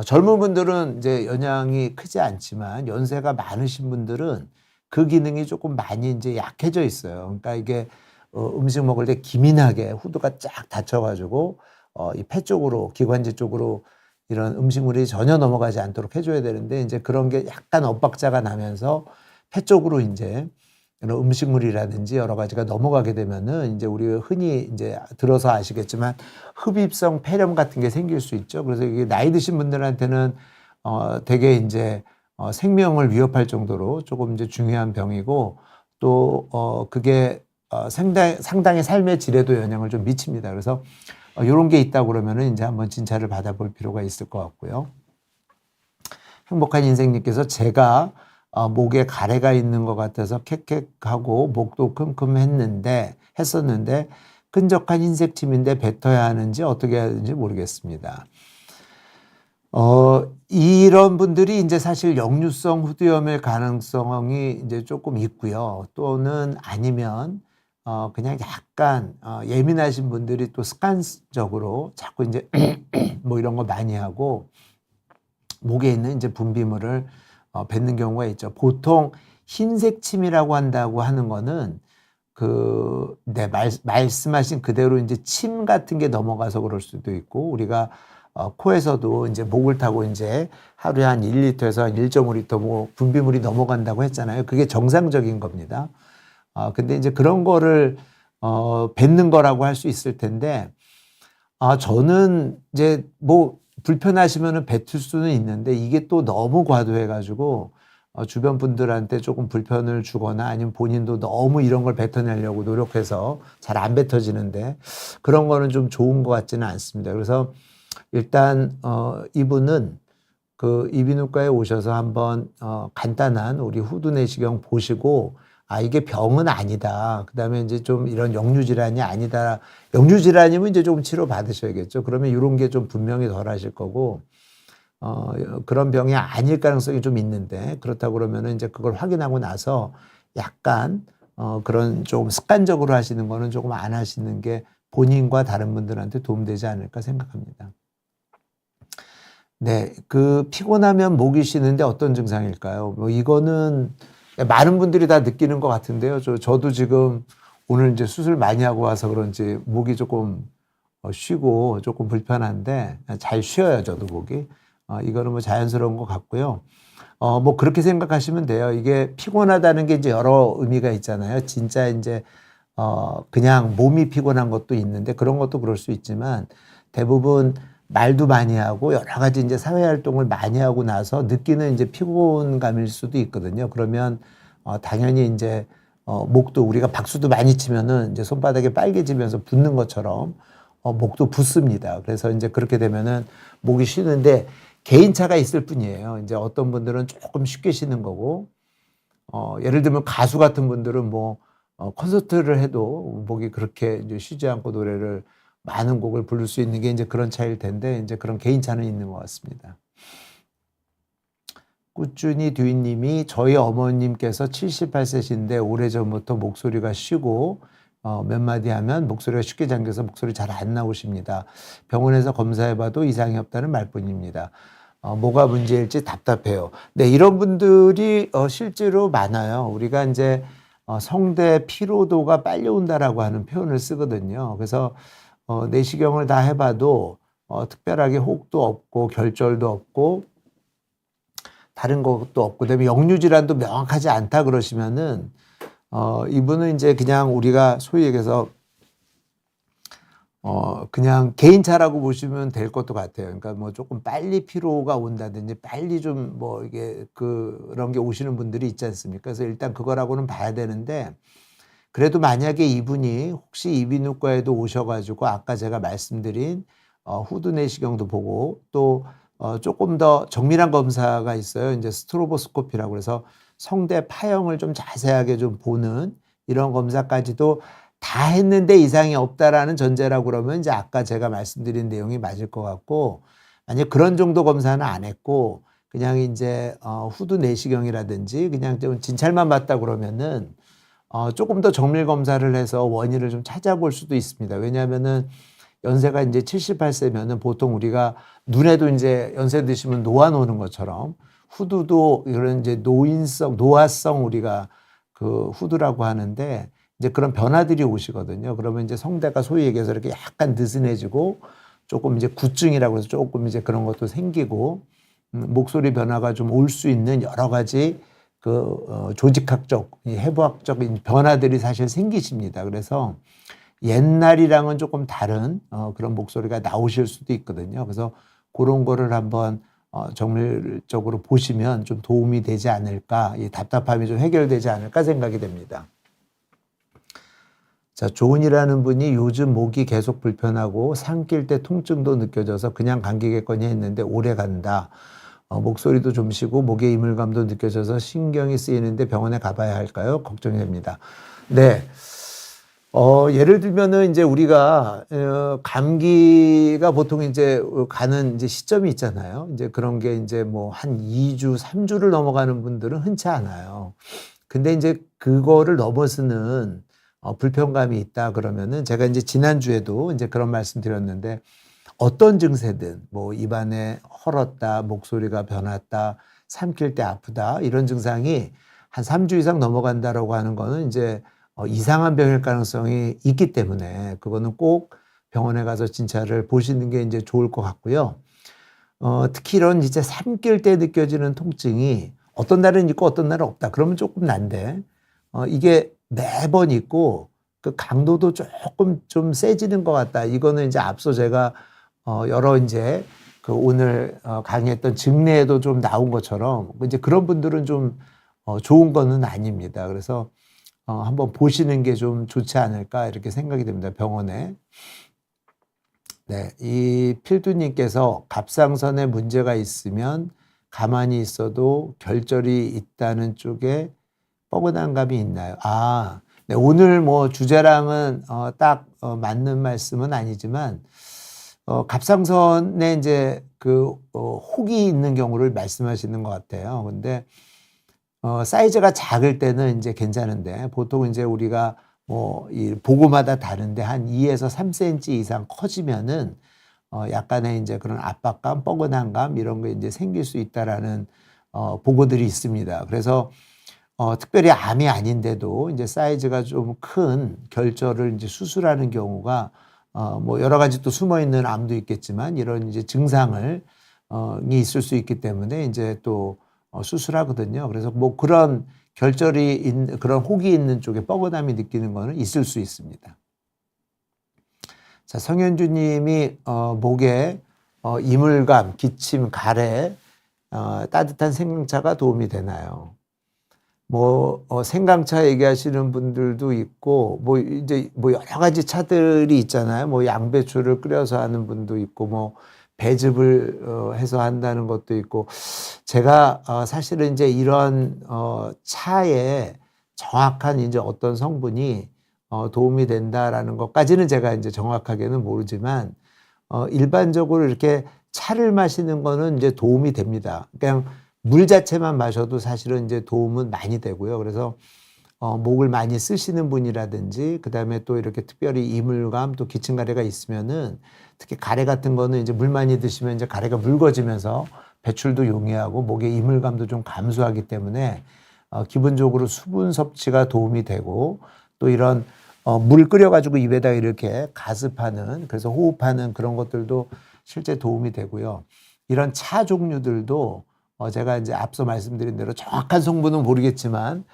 젊은 분들은 이제 영향이 크지 않지만 연세가 많으신 분들은 그 기능이 조금 많이 이제 약해져 있어요. 그러니까 이게 음식 먹을 때 기민하게 후두가 쫙 닫혀가지고 이 폐 쪽으로, 기관지 쪽으로 이런 음식물이 전혀 넘어가지 않도록 해줘야 되는데, 이제 그런 게 약간 엇박자가 나면서 폐 쪽으로 이제 이런 음식물이라든지 여러 가지가 넘어가게 되면은 이제 우리가 흔히 이제 들어서 아시겠지만 흡입성 폐렴 같은 게 생길 수 있죠. 그래서 이게 나이 드신 분들한테는 되게 이제 생명을 위협할 정도로 조금 이제 중요한 병이고, 또 그게 상당히 삶의 질에도 영향을 좀 미칩니다. 그래서 이런 게 있다 그러면은 이제 한번 진찰을 받아볼 필요가 있을 것 같고요. 행복한 인생님께서 제가 목에 가래가 있는 것 같아서 캑캑하고 목도 했었는데 끈적한 흰색침인데 뱉어야 하는지 어떻게 해야 하는지 모르겠습니다. 이런 분들이 이제 사실 역류성 후두염일 가능성이 이제 조금 있고요. 또는 아니면 그냥 약간 예민하신 분들이 또 습관적으로 자꾸 이제 뭐 이런 거 많이 하고 목에 있는 이제 분비물을 뱉는 경우가 있죠. 보통 흰색 침이라고 한다고 하는 거는 말씀하신 그대로 이제 침 같은 게 넘어가서 그럴 수도 있고, 우리가 코에서도 이제 목을 타고 이제 하루에 한 1리터에서 한 1.5리터 뭐 분비물이 넘어간다고 했잖아요. 그게 정상적인 겁니다. 근데 이제 그런 거를 뱉는 거라고 할 수 있을 텐데, 저는 이제 뭐 불편하시면은 뱉을 수는 있는데 이게 또 너무 과도해가지고 주변 분들한테 조금 불편을 주거나 아니면 본인도 너무 이런 걸 뱉어내려고 노력해서 잘 안 뱉어지는데 그런 거는 좀 좋은 것 같지는 않습니다. 그래서 일단 이분은 그 이비인후과에 오셔서 한번 간단한 우리 후두 내시경 보시고 아 이게 병은 아니다. 그다음에 이제 좀 이런 역류 질환이 아니다. 역류 질환이면 이제 조금 치료 받으셔야겠죠. 그러면 이런 게 좀 분명히 덜 하실 거고 그런 병이 아닐 가능성이 좀 있는데 그렇다고 그러면은 이제 그걸 확인하고 나서 약간 그런 좀 습관적으로 하시는 거는 조금 안 하시는 게 본인과 다른 분들한테 도움되지 않을까 생각합니다. 네, 그 피곤하면 목이 쉬는데 어떤 증상일까요? 뭐 이거는 많은 분들이 다 느끼는 것 같은데요. 저도 지금 오늘 이제 수술 많이 하고 와서 그런지 목이 조금 쉬고 조금 불편한데 잘 쉬어요, 저도 목이. 이거는 뭐 자연스러운 것 같고요. 뭐 그렇게 생각하시면 돼요. 이게 피곤하다는 게 이제 여러 의미가 있잖아요. 진짜 이제 그냥 몸이 피곤한 것도 있는데 그런 것도 그럴 수 있지만 대부분 말도 많이 하고 여러 가지 이제 사회 활동을 많이 하고 나서 느끼는 이제 피곤감일 수도 있거든요. 그러면 당연히 이제 목도 우리가 박수도 많이 치면은 이제 손바닥에 빨개지면서 붓는 것처럼 목도 붓습니다. 그래서 이제 그렇게 되면은 목이 쉬는데 개인차가 있을 뿐이에요. 이제 어떤 분들은 조금 쉽게 쉬는 거고 예를 들면 가수 같은 분들은 뭐 콘서트를 해도 목이 그렇게 이제 쉬지 않고 노래를 많은 곡을 부를 수 있는 게 이제 그런 차이일 텐데 이제 그런 개인차는 있는 것 같습니다. 꾸준히 듀이님이 저희 어머님께서 78세신데 오래전부터 목소리가 쉬고 몇 마디 하면 목소리가 쉽게 잠겨서 목소리 잘 안 나오십니다. 병원에서 검사해봐도 이상이 없다는 말뿐입니다. 뭐가 문제일지 답답해요. 네, 이런 분들이 실제로 많아요. 우리가 이제 성대 피로도가 빨리 온다라고 하는 표현을 쓰거든요. 그래서 내시경을 다 해봐도 특별하게 혹도 없고 결절도 없고 다른 것도 없고 그다음에 역류 질환도 명확하지 않다 그러시면은 이분은 이제 그냥 우리가 소위 얘기해서 그냥 개인차라고 보시면 될 것도 같아요. 그러니까 뭐 조금 빨리 피로가 온다든지 빨리 좀 뭐 이게 그런 게 오시는 분들이 있지 않습니까? 그래서 일단 그거라고는 봐야 되는데 그래도 만약에 이분이 혹시 이비인후과에도 오셔가지고 아까 제가 말씀드린 후두 내시경도 보고 또 조금 더 정밀한 검사가 있어요. 이제 스트로보스코피라고 그래서 성대 파형을 좀 자세하게 좀 보는 이런 검사까지도 다 했는데 이상이 없다라는 전제라고 그러면 이제 아까 제가 말씀드린 내용이 맞을 것 같고 만약 그런 정도 검사는 안 했고 그냥 이제 후두 내시경이라든지 그냥 좀 진찰만 봤다 그러면은 조금 더 정밀 검사를 해서 원인을 좀 찾아볼 수도 있습니다. 왜냐하면은 연세가 이제 78세면은 보통 우리가 눈에도 이제 연세 드시면 노화 오는 것처럼 후두도 이런 이제 노화성 우리가 그 후두라고 하는데 이제 그런 변화들이 오시거든요. 그러면 이제 성대가 소위 얘기해서 이렇게 약간 느슨해지고 조금 이제 구증이라고 해서 조금 이제 그런 것도 생기고 목소리 변화가 좀 올 수 있는 여러 가지 그 조직학적, 해부학적 변화들이 사실 생기십니다. 그래서 옛날이랑은 조금 다른 그런 목소리가 나오실 수도 있거든요. 그래서 그런 거를 한번 정밀적으로 보시면 좀 도움이 되지 않을까, 이 답답함이 좀 해결되지 않을까 생각이 됩니다. 자, 조은이라는 분이 요즘 목이 계속 불편하고 삼킬 때 통증도 느껴져서 그냥 감기겠거니 했는데 오래 간다. 목소리도 좀 쉬고 목에 이물감도 느껴져서 신경이 쓰이는데 병원에 가봐야 할까요? 걱정이 됩니다. 네. 예를 들면은 이제 우리가 감기가 보통 이제 가는 이제 시점이 있잖아요. 이제 그런 게 이제 뭐 한 2주, 3주를 넘어가는 분들은 흔치 않아요. 근데 이제 그거를 넘어서는 불편감이 있다 그러면은 제가 이제 지난주에도 이제 그런 말씀 드렸는데 어떤 증세든 뭐 입안에 헐었다, 목소리가 변했다, 삼킬 때 아프다 이런 증상이 한 3주 이상 넘어간다라고 하는 거는 이제 이상한 병일 가능성이 있기 때문에 그거는 꼭 병원에 가서 진찰을 보시는 게 이제 좋을 것 같고요. 특히 이런 이제 삼킬 때 느껴지는 통증이 어떤 날은 있고 어떤 날은 없다. 그러면 조금 난데 이게 매번 있고 그 강도도 조금 좀 세지는 것 같다. 이거는 이제 앞서 제가 여러 이제 그 오늘 강의했던 증례에도 좀 나온 것처럼 이제 그런 분들은 좀 좋은 거는 아닙니다. 그래서 한번 보시는 게 좀 좋지 않을까 이렇게 생각이 됩니다. 병원에. 네, 이 필두님께서 갑상선에 문제가 있으면 가만히 있어도 결절이 있다는 쪽에 뻐근한 감이 있나요? 네, 오늘 뭐 주제랑은 딱 맞는 말씀은 아니지만 갑상선에 이제 혹이 있는 경우를 말씀하시는 것 같아요. 근데 사이즈가 작을 때는 이제 괜찮은데 보통 이제 우리가 뭐 이 보고마다 다른데 한 2에서 3cm 이상 커지면은 약간의 이제 그런 압박감, 뻐근한 감 이런 게 이제 생길 수 있다라는 보고들이 있습니다. 그래서 특별히 암이 아닌데도 이제 사이즈가 좀 큰 결절을 이제 수술하는 경우가 뭐 여러 가지 또 숨어 있는 암도 있겠지만 이런 이제 증상을 이 있을 수 있기 때문에 이제 또 수술하거든요. 그래서 뭐 그런 그런 혹이 있는 쪽에 뻐근함이 느끼는 거는 있을 수 있습니다. 자, 성현주 님이 목에 이물감, 기침, 가래, 따뜻한 생강차가 도움이 되나요? 뭐 생강차 얘기하시는 분들도 있고 뭐 이제 뭐 여러 가지 차들이 있잖아요. 뭐 양배추를 끓여서 하는 분도 있고 뭐 배즙을 해서 한다는 것도 있고 제가 사실은 이제 이런 차에 정확한 이제 어떤 성분이 도움이 된다라는 것까지는 제가 이제 정확하게는 모르지만 일반적으로 이렇게 차를 마시는 거는 이제 도움이 됩니다. 그냥 물 자체만 마셔도 사실은 이제 도움은 많이 되고요. 그래서 목을 많이 쓰시는 분이라든지 그다음에 또 이렇게 특별히 이물감 또 기침가래가 있으면은 특히 가래 같은 거는 이제 물 많이 드시면 이제 가래가 묽어지면서 배출도 용이하고 목의 이물감도 좀 감소하기 때문에 기본적으로 수분 섭취가 도움이 되고 또 이런 물 끓여가지고 입에다 이렇게 가습하는 그래서 호흡하는 그런 것들도 실제 도움이 되고요. 이런 차 종류들도 제가 이제 앞서 말씀드린 대로 정확한 성분은 모르겠지만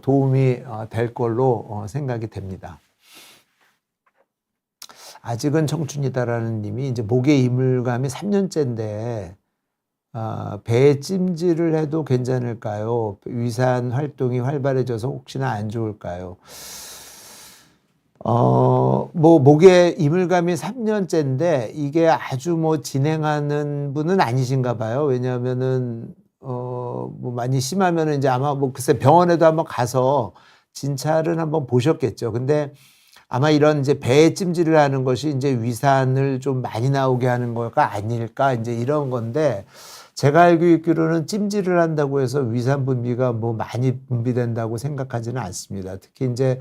도움이 될 걸로 생각이 됩니다. 아직은 청춘이다라는 님이 이제 목의 이물감이 3년째인데 배에 찜질을 해도 괜찮을까요? 위산 활동이 활발해져서 혹시나 안 좋을까요? 뭐 목에 이물감이 3년째인데 이게 아주 뭐 진행하는 분은 아니신가 봐요. 왜냐하면은 뭐 많이 심하면은 이제 아마 뭐 글쎄 병원에도 한번 가서 진찰은 한번 보셨겠죠. 근데 아마 이런 이제 배에 찜질을 하는 것이 이제 위산을 좀 많이 나오게 하는 거가 아닐까 이제 이런 건데 제가 알고 있기로는 찜질을 한다고 해서 위산 분비가 뭐 많이 분비된다고 생각하지는 않습니다. 특히 이제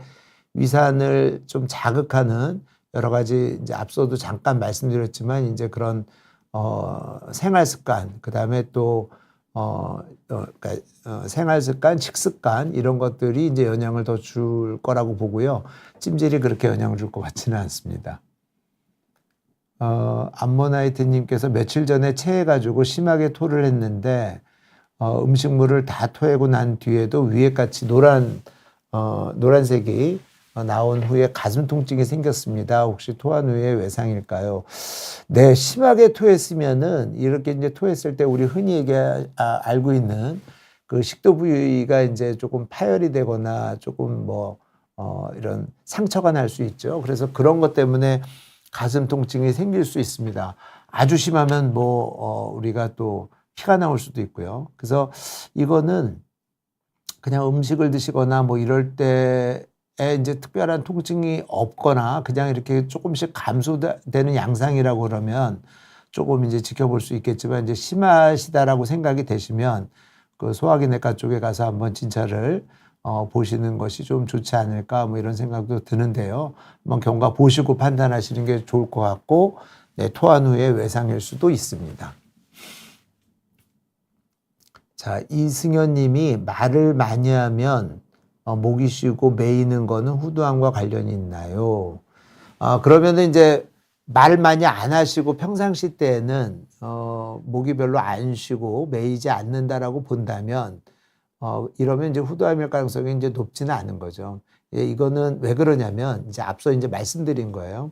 위산을 좀 자극하는 여러 가지 이제 앞서도 잠깐 말씀드렸지만 이제 그런 생활 습관 그다음에 또 그러니까 생활 습관, 식습관 이런 것들이 이제 영향을 더 줄 거라고 보고요. 찜질이 그렇게 영향을 줄 것 같지는 않습니다. 암모나이트님께서 며칠 전에 체해가지고 심하게 토를 했는데 음식물을 다 토하고 난 뒤에도 위에같이 노란색이 나온 후에 가슴 통증이 생겼습니다. 혹시 토한 후에 외상일까요? 네, 심하게 토했으면은 이렇게 이제 토했을 때 우리 흔히 알고 있는 그 식도 부위가 이제 조금 파열이 되거나 조금 뭐 이런 상처가 날 수 있죠. 그래서 그런 것 때문에 가슴 통증이 생길 수 있습니다. 아주 심하면 뭐 우리가 또 피가 나올 수도 있고요. 그래서 이거는 그냥 음식을 드시거나 뭐 이럴 때에 이제 특별한 통증이 없거나 그냥 이렇게 조금씩 감소되는 양상이라고 그러면 조금 이제 지켜볼 수 있겠지만 이제 심하시다라고 생각이 되시면 그 소화기내과 쪽에 가서 한번 진찰을 보시는 것이 좀 좋지 않을까 뭐 이런 생각도 드는데요. 한번 경과 보시고 판단하시는 게 좋을 것 같고 네, 토한 후에 외상일 수도 있습니다. 자, 이승현 님이 말을 많이 하면 목이 쉬고 메이는 거는 후두암과 관련이 있나요? 그러면은 이제 말 많이 안 하시고 평상시 때에는 목이 별로 안 쉬고 메이지 않는다라고 본다면 이러면 이제 후두암일 가능성이 이제 높지는 않은 거죠. 예, 이거는 왜 그러냐면 이제 앞서 이제 말씀드린 거예요.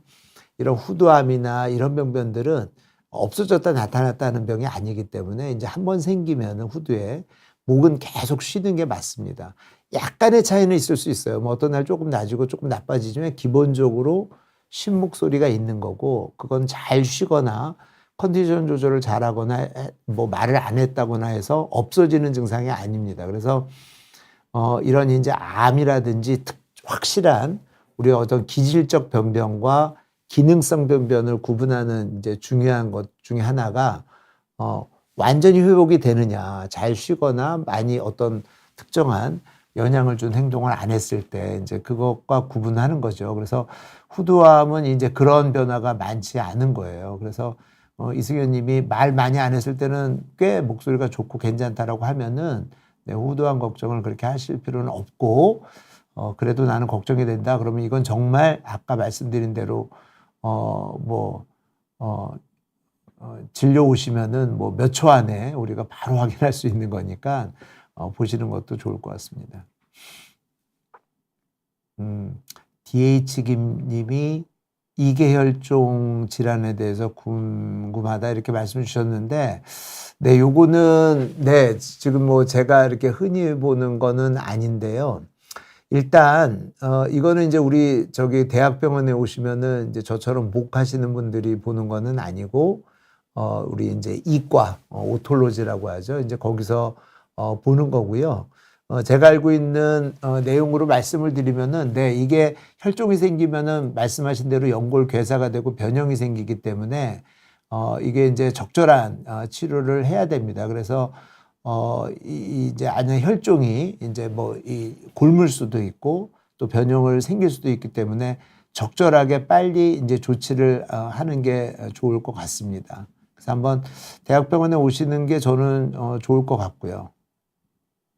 이런 후두암이나 이런 병변들은 없어졌다 나타났다는 병이 아니기 때문에 이제 한번 생기면은 후두에 목은 계속 쉬는 게 맞습니다. 약간의 차이는 있을 수 있어요. 뭐 어떤 날 조금 나아지고 조금 나빠지지만 기본적으로 쉰 목소리가 있는 거고 그건 잘 쉬거나 컨디션 조절을 잘하거나 뭐 말을 안 했다거나 해서 없어지는 증상이 아닙니다. 그래서 이런 이제 암이라든지 확실한 우리가 어떤 기질적 변변과 기능성 변변을 구분하는 이제 중요한 것 중에 하나가 완전히 회복이 되느냐, 잘 쉬거나 많이 어떤 특정한 영향을 준 행동을 안 했을 때 이제 그것과 구분하는 거죠. 그래서 후두암은 이제 그런 변화가 많지 않은 거예요. 그래서 이승현 님이 말 많이 안 했을 때는 꽤 목소리가 좋고 괜찮다라고 하면은 네, 후두암 걱정을 그렇게 하실 필요는 없고 그래도 나는 걱정이 된다. 그러면 이건 정말 아까 말씀드린 대로 진료 오시면은 뭐 몇 초 안에 우리가 바로 확인할 수 있는 거니까 보시는 것도 좋을 것 같습니다. DH 김님이 이계혈종 질환에 대해서 궁금하다 이렇게 말씀 주셨는데, 네, 요거는 네 지금 뭐 제가 이렇게 흔히 보는 거는 아닌데요. 일단 이거는 이제 우리 저기 대학병원에 오시면은 이제 저처럼 목 하시는 분들이 보는 거는 아니고 우리 이제 이과 오톨로지라고 하죠. 이제 거기서 보는 거고요. 제가 알고 있는 내용으로 말씀을 드리면은 네, 이게 혈종이 생기면은 말씀하신 대로 연골 괴사가 되고 변형이 생기기 때문에 이게 이제 적절한 치료를 해야 됩니다. 그래서 이제 안에 혈종이 이제 뭐 이 곪을 수도 있고 또 변형을 생길 수도 있기 때문에 적절하게 빨리 이제 조치를 하는 게 좋을 것 같습니다. 그래서 한번 대학병원에 오시는 게 저는 좋을 것 같고요.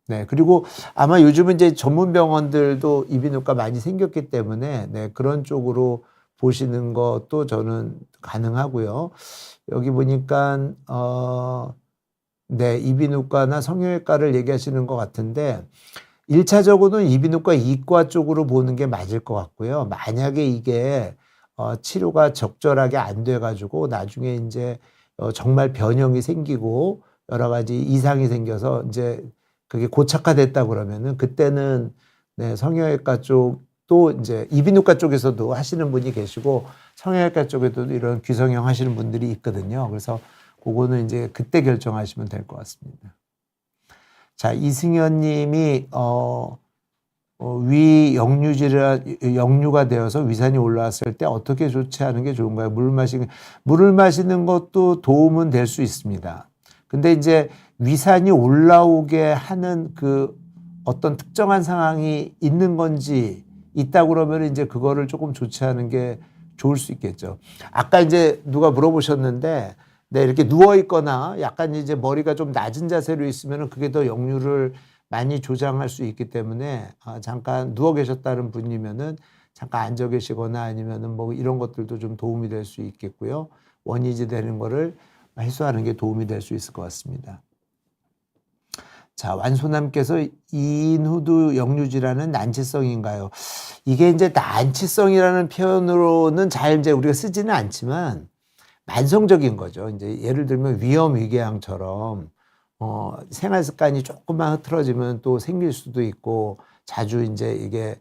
네, 그리고 아마 요즘은 이제 전문 병원들도 이비인후과 많이 생겼기 때문에 네, 그런 쪽으로 보시는 것도 저는 가능하고요. 여기 보니까 네, 이비인후과나 성형외과를 얘기하시는 것 같은데 1차적으로는 이비인후과 이과 쪽으로 보는 게 맞을 것 같고요. 만약에 이게 치료가 적절하게 안 돼 가지고 나중에 이제 정말 변형이 생기고 여러 가지 이상이 생겨서 이제 그게 고착화됐다 그러면은 그때는 네, 성형외과 쪽도 이제 이비인후과 쪽에서도 하시는 분이 계시고 성형외과 쪽에도 이런 귀성형 하시는 분들이 있거든요. 그래서 그거는 이제 그때 결정하시면 될 것 같습니다. 자, 이승현 님이 위 역류가 되어서 위산이 올라왔을 때 어떻게 조치하는 게 좋은가요? 물을 마시는 것도 도움은 될 수 있습니다. 근데 이제 위산이 올라오게 하는 그 어떤 특정한 상황이 있는 건지 있다 그러면 이제 그거를 조금 조치하는 게 좋을 수 있겠죠. 아까 이제 누가 물어보셨는데 네, 이렇게 누워 있거나 약간 이제 머리가 좀 낮은 자세로 있으면 그게 더 역류를 많이 조장할 수 있기 때문에 잠깐 누워 계셨다는 분이면은 잠깐 앉아 계시거나 아니면은 뭐 이런 것들도 좀 도움이 될 수 있겠고요. 원위지 되는 거를 해소하는 게 도움이 될 수 있을 것 같습니다. 자, 완소남께서 인후두 역류질환은 난치성인가요? 이게 이제 난치성이라는 표현으로는 잘 이제 우리가 쓰지는 않지만 만성적인 거죠. 이제 예를 들면 위염위궤양처럼 생활 습관이 조금만 흐트러지면 또 생길 수도 있고 자주 이제 이게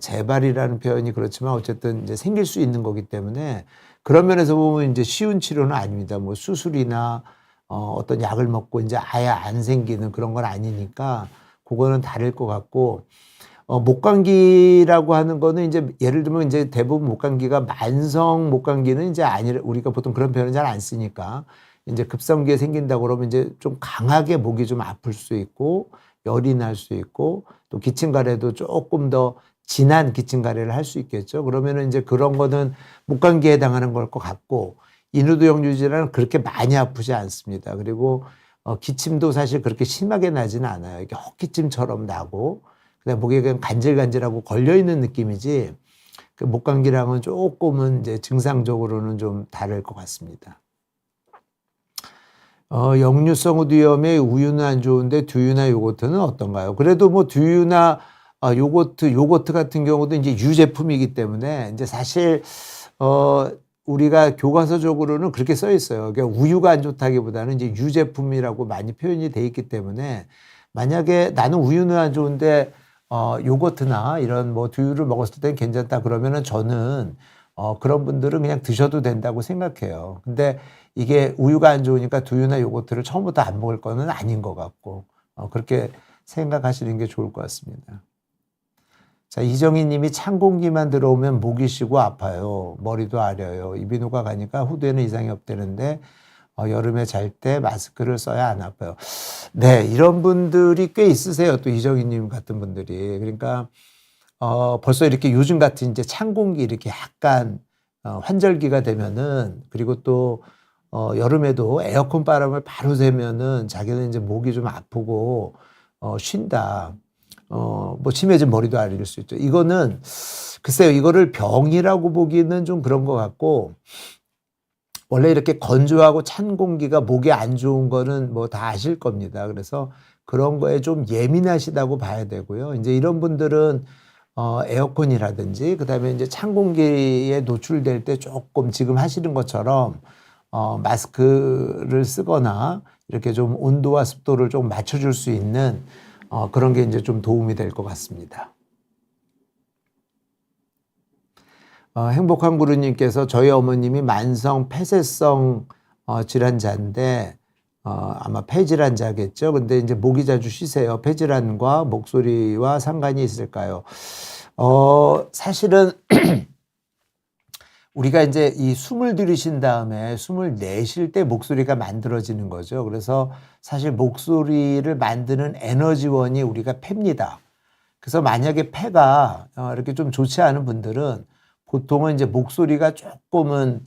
재발이라는 표현이 그렇지만 어쨌든 이제 생길 수 있는 거기 때문에 그런 면에서 보면 이제 쉬운 치료는 아닙니다. 뭐 수술이나 어떤 약을 먹고 이제 아예 안 생기는 그런 건 아니니까 그거는 다를 것 같고 목감기라고 하는 거는 이제 예를 들면 이제 대부분 목감기가 만성 목감기는 이제 우리가 보통 그런 표현을 잘 안 쓰니까 이제 급성기에 생긴다고 그러면 이제 좀 강하게 목이 좀 아플 수 있고 열이 날 수 있고 또 기침가래도 조금 더 진한 기침가래를 할 수 있겠죠. 그러면은 이제 그런 거는 목감기에 해당하는 걸 것 같고 인후두 역류질환은 그렇게 많이 아프지 않습니다. 그리고 기침도 사실 그렇게 심하게 나지는 않아요. 이게 헛기침처럼 나고 그다음 목에 그냥 간질간질하고 걸려있는 느낌이지 그 목감기랑은 조금은 이제 증상적으로는 좀 다를 것 같습니다. 역류성 우두염에 우유는 안 좋은데 두유나 요거트는 어떤가요? 그래도 뭐 두유나 요거트 같은 경우도 이제 유제품이기 때문에 이제 사실 우리가 교과서적으로는 그렇게 써 있어요. 그러니까 우유가 안 좋다기보다는 이제 유제품이라고 많이 표현이 돼 있기 때문에 만약에 나는 우유는 안 좋은데 요거트나 이런 뭐 두유를 먹었을 땐 괜찮다 그러면은 저는 그런 분들은 그냥 드셔도 된다고 생각해요. 근데 이게 우유가 안 좋으니까 두유나 요거트를 처음부터 안 먹을 거는 아닌 것 같고, 그렇게 생각하시는 게 좋을 것 같습니다. 자, 이정희 님이 찬 공기만 들어오면 목이 쉬고 아파요. 머리도 아려요. 이비인후과 가니까 후두에는 이상이 없다는데, 여름에 잘 때 마스크를 써야 안 아파요. 네, 이런 분들이 꽤 있으세요. 또 이정희 님 같은 분들이. 그러니까, 벌써 이렇게 요즘 같은 이제 찬 공기 이렇게 약간, 환절기가 되면은, 그리고 또, 여름에도 에어컨 바람을 바로 쐬면은 자기는 이제 목이 좀 아프고, 쉰다. 뭐 심해진 머리도 아릴 수 있죠. 이거는, 글쎄요, 이거를 병이라고 보기는 좀 그런 것 같고, 원래 이렇게 건조하고 찬 공기가 목에 안 좋은 거는 뭐 다 아실 겁니다. 그래서 그런 거에 좀 예민하시다고 봐야 되고요. 이제 이런 분들은 에어컨이라든지 그다음에 이제 찬 공기에 노출될 때 조금 지금 하시는 것처럼 마스크를 쓰거나 이렇게 좀 온도와 습도를 좀 맞춰줄 수 있는 그런 게 이제 좀 도움이 될 것 같습니다. 행복한 구루님께서 저희 어머님이 만성 폐쇄성 질환자인데 아마 폐질환자겠죠. 근데 이제 목이 자주 쉬세요. 폐질환과 목소리와 상관이 있을까요? 사실은 우리가 이제 이 숨을 들이신 다음에 숨을 내쉴 때 목소리가 만들어지는 거죠. 그래서 사실 목소리를 만드는 에너지원이 우리가 폐입니다. 그래서 만약에 폐가 이렇게 좀 좋지 않은 분들은 보통은 이제 목소리가 조금은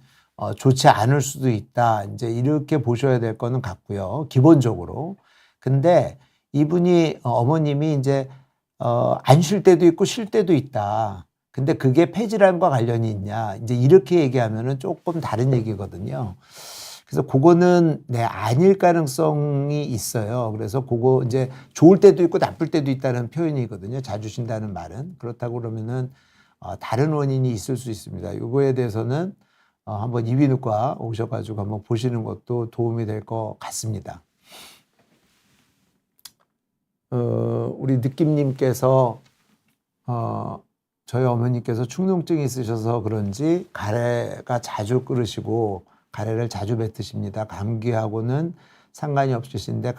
좋지 않을 수도 있다. 이제 이렇게 보셔야 될 거는 같고요. 기본적으로. 근데 이분이 어머님이 이제 안 쉴 때도 있고 쉴 때도 있다. 근데 그게 폐질환과 관련이 있냐? 이제 이렇게 얘기하면은 조금 다른 얘기거든요. 그래서 그거는 네, 아닐 가능성이 있어요. 그래서 그거 이제 좋을 때도 있고 나쁠 때도 있다는 표현이거든요. 자주 쉰다는 말은. 그렇다고 그러면은 다른 원인이 있을 수 있습니다. 이거에 대해서는 한번 이비인후과 오셔가지고 한번 보시는 것도 도움이 될 것 같습니다. 우리 느낌님께서 저희 어머니께서 축농증이 있으셔서 그런지 가래가 자주 끓으시고 가래를 자주 뱉으십니다. 감기하고는 상관이 없으신데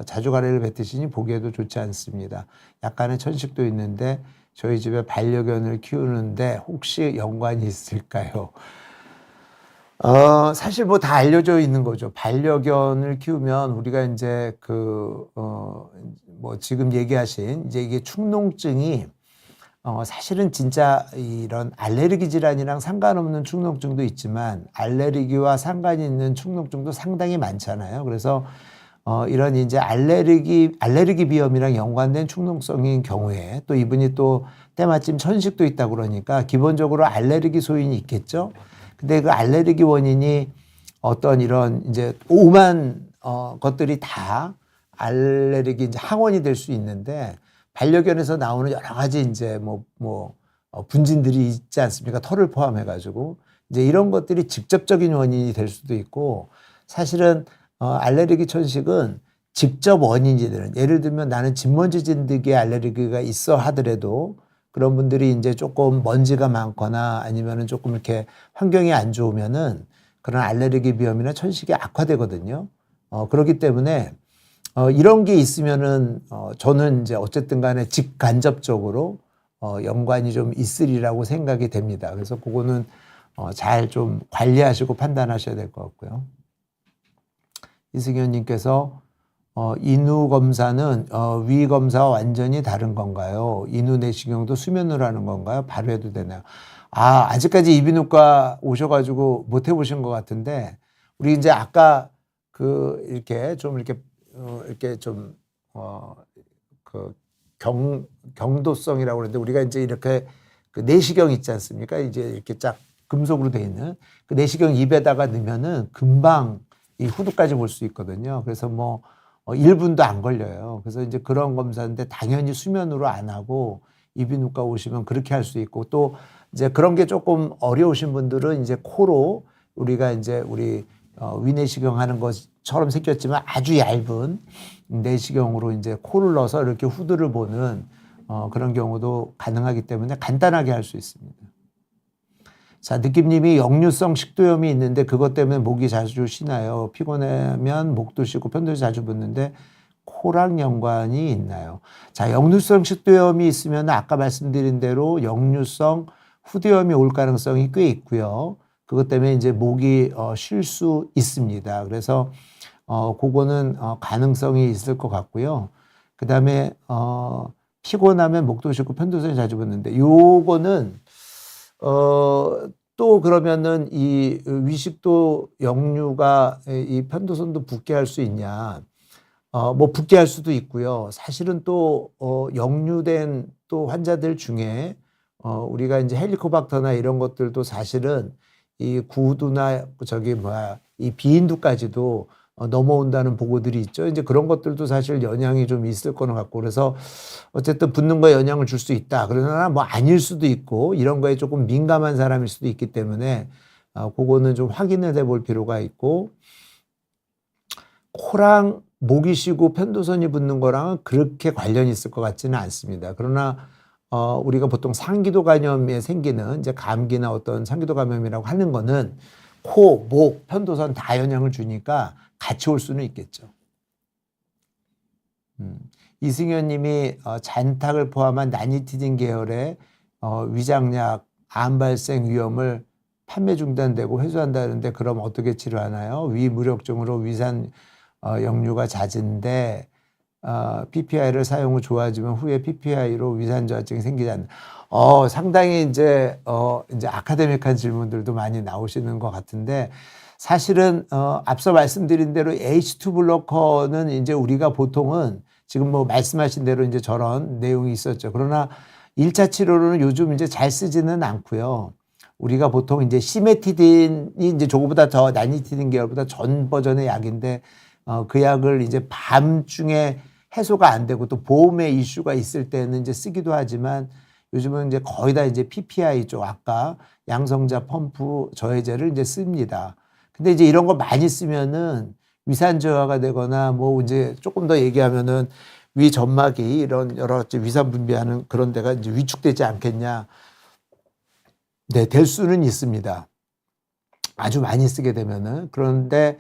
자주 가래를 뱉으시니 보기에도 좋지 않습니다. 약간의 천식도 있는데 저희 집에 반려견을 키우는데 혹시 연관이 있을까요? 사실 뭐 다 알려져 있는 거죠. 반려견을 키우면 우리가 이제 뭐 지금 얘기하신 이제 이게 축농증이 사실은 진짜 이런 알레르기 질환이랑 상관없는 축농증도 있지만 알레르기와 상관이 있는 축농증도 상당히 많잖아요. 그래서 이런 이제 알레르기 비염이랑 연관된 축농성인 경우에 또 이분이 또 때마침 천식도 있다고 그러니까 기본적으로 알레르기 소인이 있겠죠. 근데 그 알레르기 원인이 어떤 이런 이제 오만 것들이 다 알레르기 이제 항원이 될 수 있는데 반려견에서 나오는 여러 가지 이제 분진들이 있지 않습니까? 털을 포함해가지고 이제 이런 것들이 직접적인 원인이 될 수도 있고 사실은 알레르기 천식은 직접 원인이 되는 예를 들면 나는 진먼지 진드기에 알레르기가 있어 하더라도 그런 분들이 이제 조금 먼지가 많거나 아니면은 조금 이렇게 환경이 안 좋으면은 그런 알레르기 비염이나 천식이 악화되거든요. 그렇기 때문에 이런 게 있으면은 저는 이제 어쨌든 간에 직간접적으로 연관이 좀 있으리라고 생각이 됩니다. 그래서 그거는 잘 좀 관리하시고 판단하셔야 될 것 같고요. 이승현님께서 인후 검사는 위 검사와 완전히 다른 건가요? 인후 내시경도 수면으로 하는 건가요? 바로 해도 되나요? 아직까지 이비인후과 오셔가지고 못 해보신 것 같은데 우리 이제 아까 이렇게 좀 경도성이라고 그러는데 우리가 이제 이렇게 그 내시경 있지 않습니까? 이제 이렇게 쫙 금속으로 돼 있는 그 내시경 입에다가 넣으면은 금방 이 후두까지 볼 수 있거든요. 그래서 뭐 1분도 안 걸려요. 그래서 이제 그런 검사인데 당연히 수면으로 안 하고 이비인후과 오시면 그렇게 할 수 있고 또 이제 그런 게 조금 어려우신 분들은 이제 코로 우리가 이제 우리 위내시경 하는 것처럼 생겼지만 아주 얇은 내시경으로 이제 코를 넣어서 이렇게 후두를 보는 그런 경우도 가능하기 때문에 간단하게 할 수 있습니다. 자, 느낌님이 역류성 식도염이 있는데 그것 때문에 목이 자주 쉬나요? 피곤하면 목도 쉬고 편도 자주 붓는데 코랑 연관이 있나요? 자, 역류성 식도염이 있으면 아까 말씀드린 대로 역류성 후두염이 올 가능성이 꽤 있고요. 그것 때문에 이제 목이 쉴 수 있습니다. 그래서 그거는 가능성이 있을 것 같고요. 그 다음에 피곤하면 목도 쉬고 편도선이 자주 붓는데 요거는 또 그러면은 이 위식도 역류가 이 편도선도 붓게 할 수 있냐? 뭐 붓게 할 수도 있고요. 사실은 또 역류된 또 환자들 중에 우리가 이제 헬리코박터나 이런 것들도 사실은 이 구두나 저기 뭐야 이 비인두까지도 넘어온다는 보고들이 있죠. 이제 그런 것들도 사실 영향이 좀 있을 거는 같고 그래서 어쨌든 붓는 거에 영향을 줄 수 있다. 그러나 뭐 아닐 수도 있고 이런 거에 조금 민감한 사람일 수도 있기 때문에 그거는 좀 확인을 해볼 필요가 있고 코랑 목이 쉬고 편도선이 붓는 거랑은 그렇게 관련이 있을 것 같지는 않습니다. 그러나 우리가 보통 상기도 감염에 생기는 이제 감기나 어떤 상기도 감염이라고 하는 거는 코, 목, 편도선 다 영향을 주니까 같이 올 수는 있겠죠. 이승현 님이 잔탁을 포함한 나니티딘 계열의 위장약 암 발생 위험을 판매 중단되고 회수한다는데 그럼 어떻게 치료하나요? 위무력증으로 위산 역류가 잦은데 PPI를 사용 후 좋아지면 후에 PPI로 위산 저하증이 생기지 않는. 상당히 이제 아카데믹한 질문들도 많이 나오시는 것 같은데 사실은 앞서 말씀드린 대로 H2 블로커는 이제 우리가 보통은 지금 뭐 말씀하신 대로 이제 저런 내용이 있었죠. 그러나 1차 치료로는 요즘 이제 잘 쓰지는 않고요. 우리가 보통 이제 시메티딘이 이제 저거보다 더 나니티딘 계열보다 전 버전의 약인데 그 약을 이제 밤중에 해소가 안 되고 또 보험의 이슈가 있을 때는 이제 쓰기도 하지만 요즘은 이제 거의 다 이제 PPI 쪽 아까 양성자 펌프 저해제를 이제 씁니다. 근데 이제 이런 거 많이 쓰면은 위산 저하가 되거나 뭐 이제 조금 더 얘기하면은 위 점막이 이런 여러 가지 위산 분비하는 그런 데가 이제 위축되지 않겠냐. 네, 될 수는 있습니다. 아주 많이 쓰게 되면은. 그런데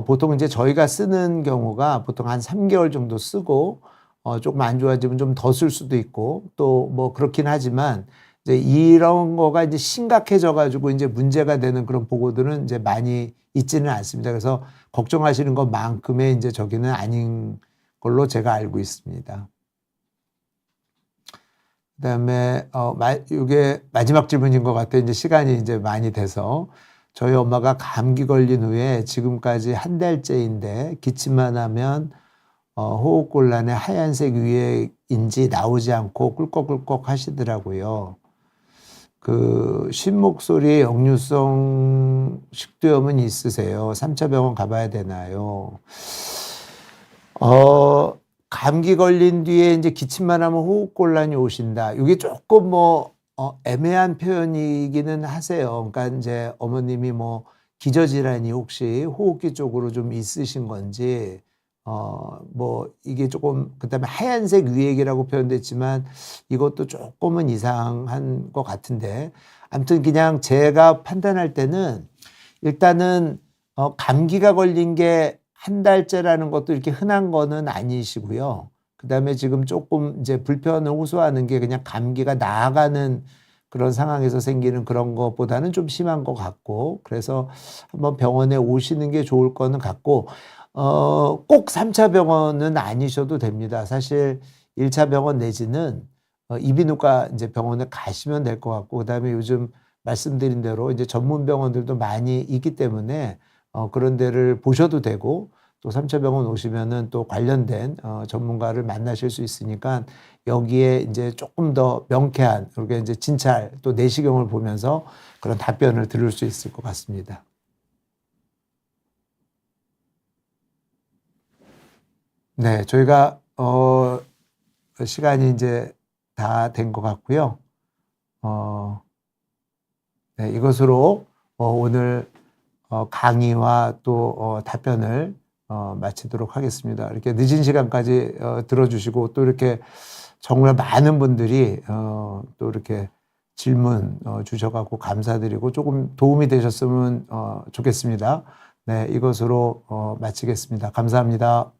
보통 이제 저희가 쓰는 경우가 보통 한 3개월 정도 쓰고 조금 안 좋아지면 좀 더 쓸 수도 있고 또 뭐 그렇긴 하지만 이제 이런 거가 이제 심각해져 가지고 이제 문제가 되는 그런 보고들은 이제 많이 있지는 않습니다. 그래서 걱정하시는 것만큼의 이제 저기는 아닌 걸로 제가 알고 있습니다. 그다음에 이게 마지막 질문인 것 같아요. 이제 시간이 이제 많이 돼서 저희 엄마가 감기 걸린 후에 지금까지 한 달째인데 기침만 하면 호흡곤란에 하얀색 위액인지 나오지 않고 꿀꺽꿀꺽 하시더라고요. 그 쉰목소리에 역류성 식도염은 있으세요? 3차 병원 가봐야 되나요? 감기 걸린 뒤에 이제 기침만 하면 호흡곤란이 오신다. 이게 조금 뭐 애매한 표현이기는 하세요. 그러니까 이제 어머님이 뭐 기저질환이 혹시 호흡기 쪽으로 좀 있으신 건지 뭐 이게 조금 그다음에 하얀색 위액이라고 표현됐지만 이것도 조금은 이상한 것 같은데 아무튼 그냥 제가 판단할 때는 일단은 감기가 걸린 게 한 달째라는 것도 이렇게 흔한 거는 아니시고요. 그다음에 지금 조금 이제 불편을 호소하는 게 그냥 감기가 나아가는 그런 상황에서 생기는 그런 것보다는 좀 심한 것 같고 그래서 한번 병원에 오시는 게 좋을 거는 같고 꼭 3차 병원은 아니셔도 됩니다. 사실 1차 병원 내지는 이비인후과 이제 병원에 가시면 될 것 같고 그다음에 요즘 말씀드린 대로 이제 전문 병원들도 많이 있기 때문에 그런 데를 보셔도 되고 또 3차 병원 오시면은 또 관련된 전문가를 만나실 수 있으니까 여기에 이제 조금 더 명쾌한 그리고 이제 진찰 또 내시경을 보면서 그런 답변을 들을 수 있을 것 같습니다. 네, 저희가 시간이 이제 다 된 것 같고요. 네, 이것으로 오늘 강의와 또 답변을 마치도록 하겠습니다. 이렇게 늦은 시간까지 들어주시고 또 이렇게 정말 많은 분들이 또 이렇게 질문 주셔갖고 감사드리고 조금 도움이 되셨으면 좋겠습니다. 네, 이것으로 마치겠습니다. 감사합니다.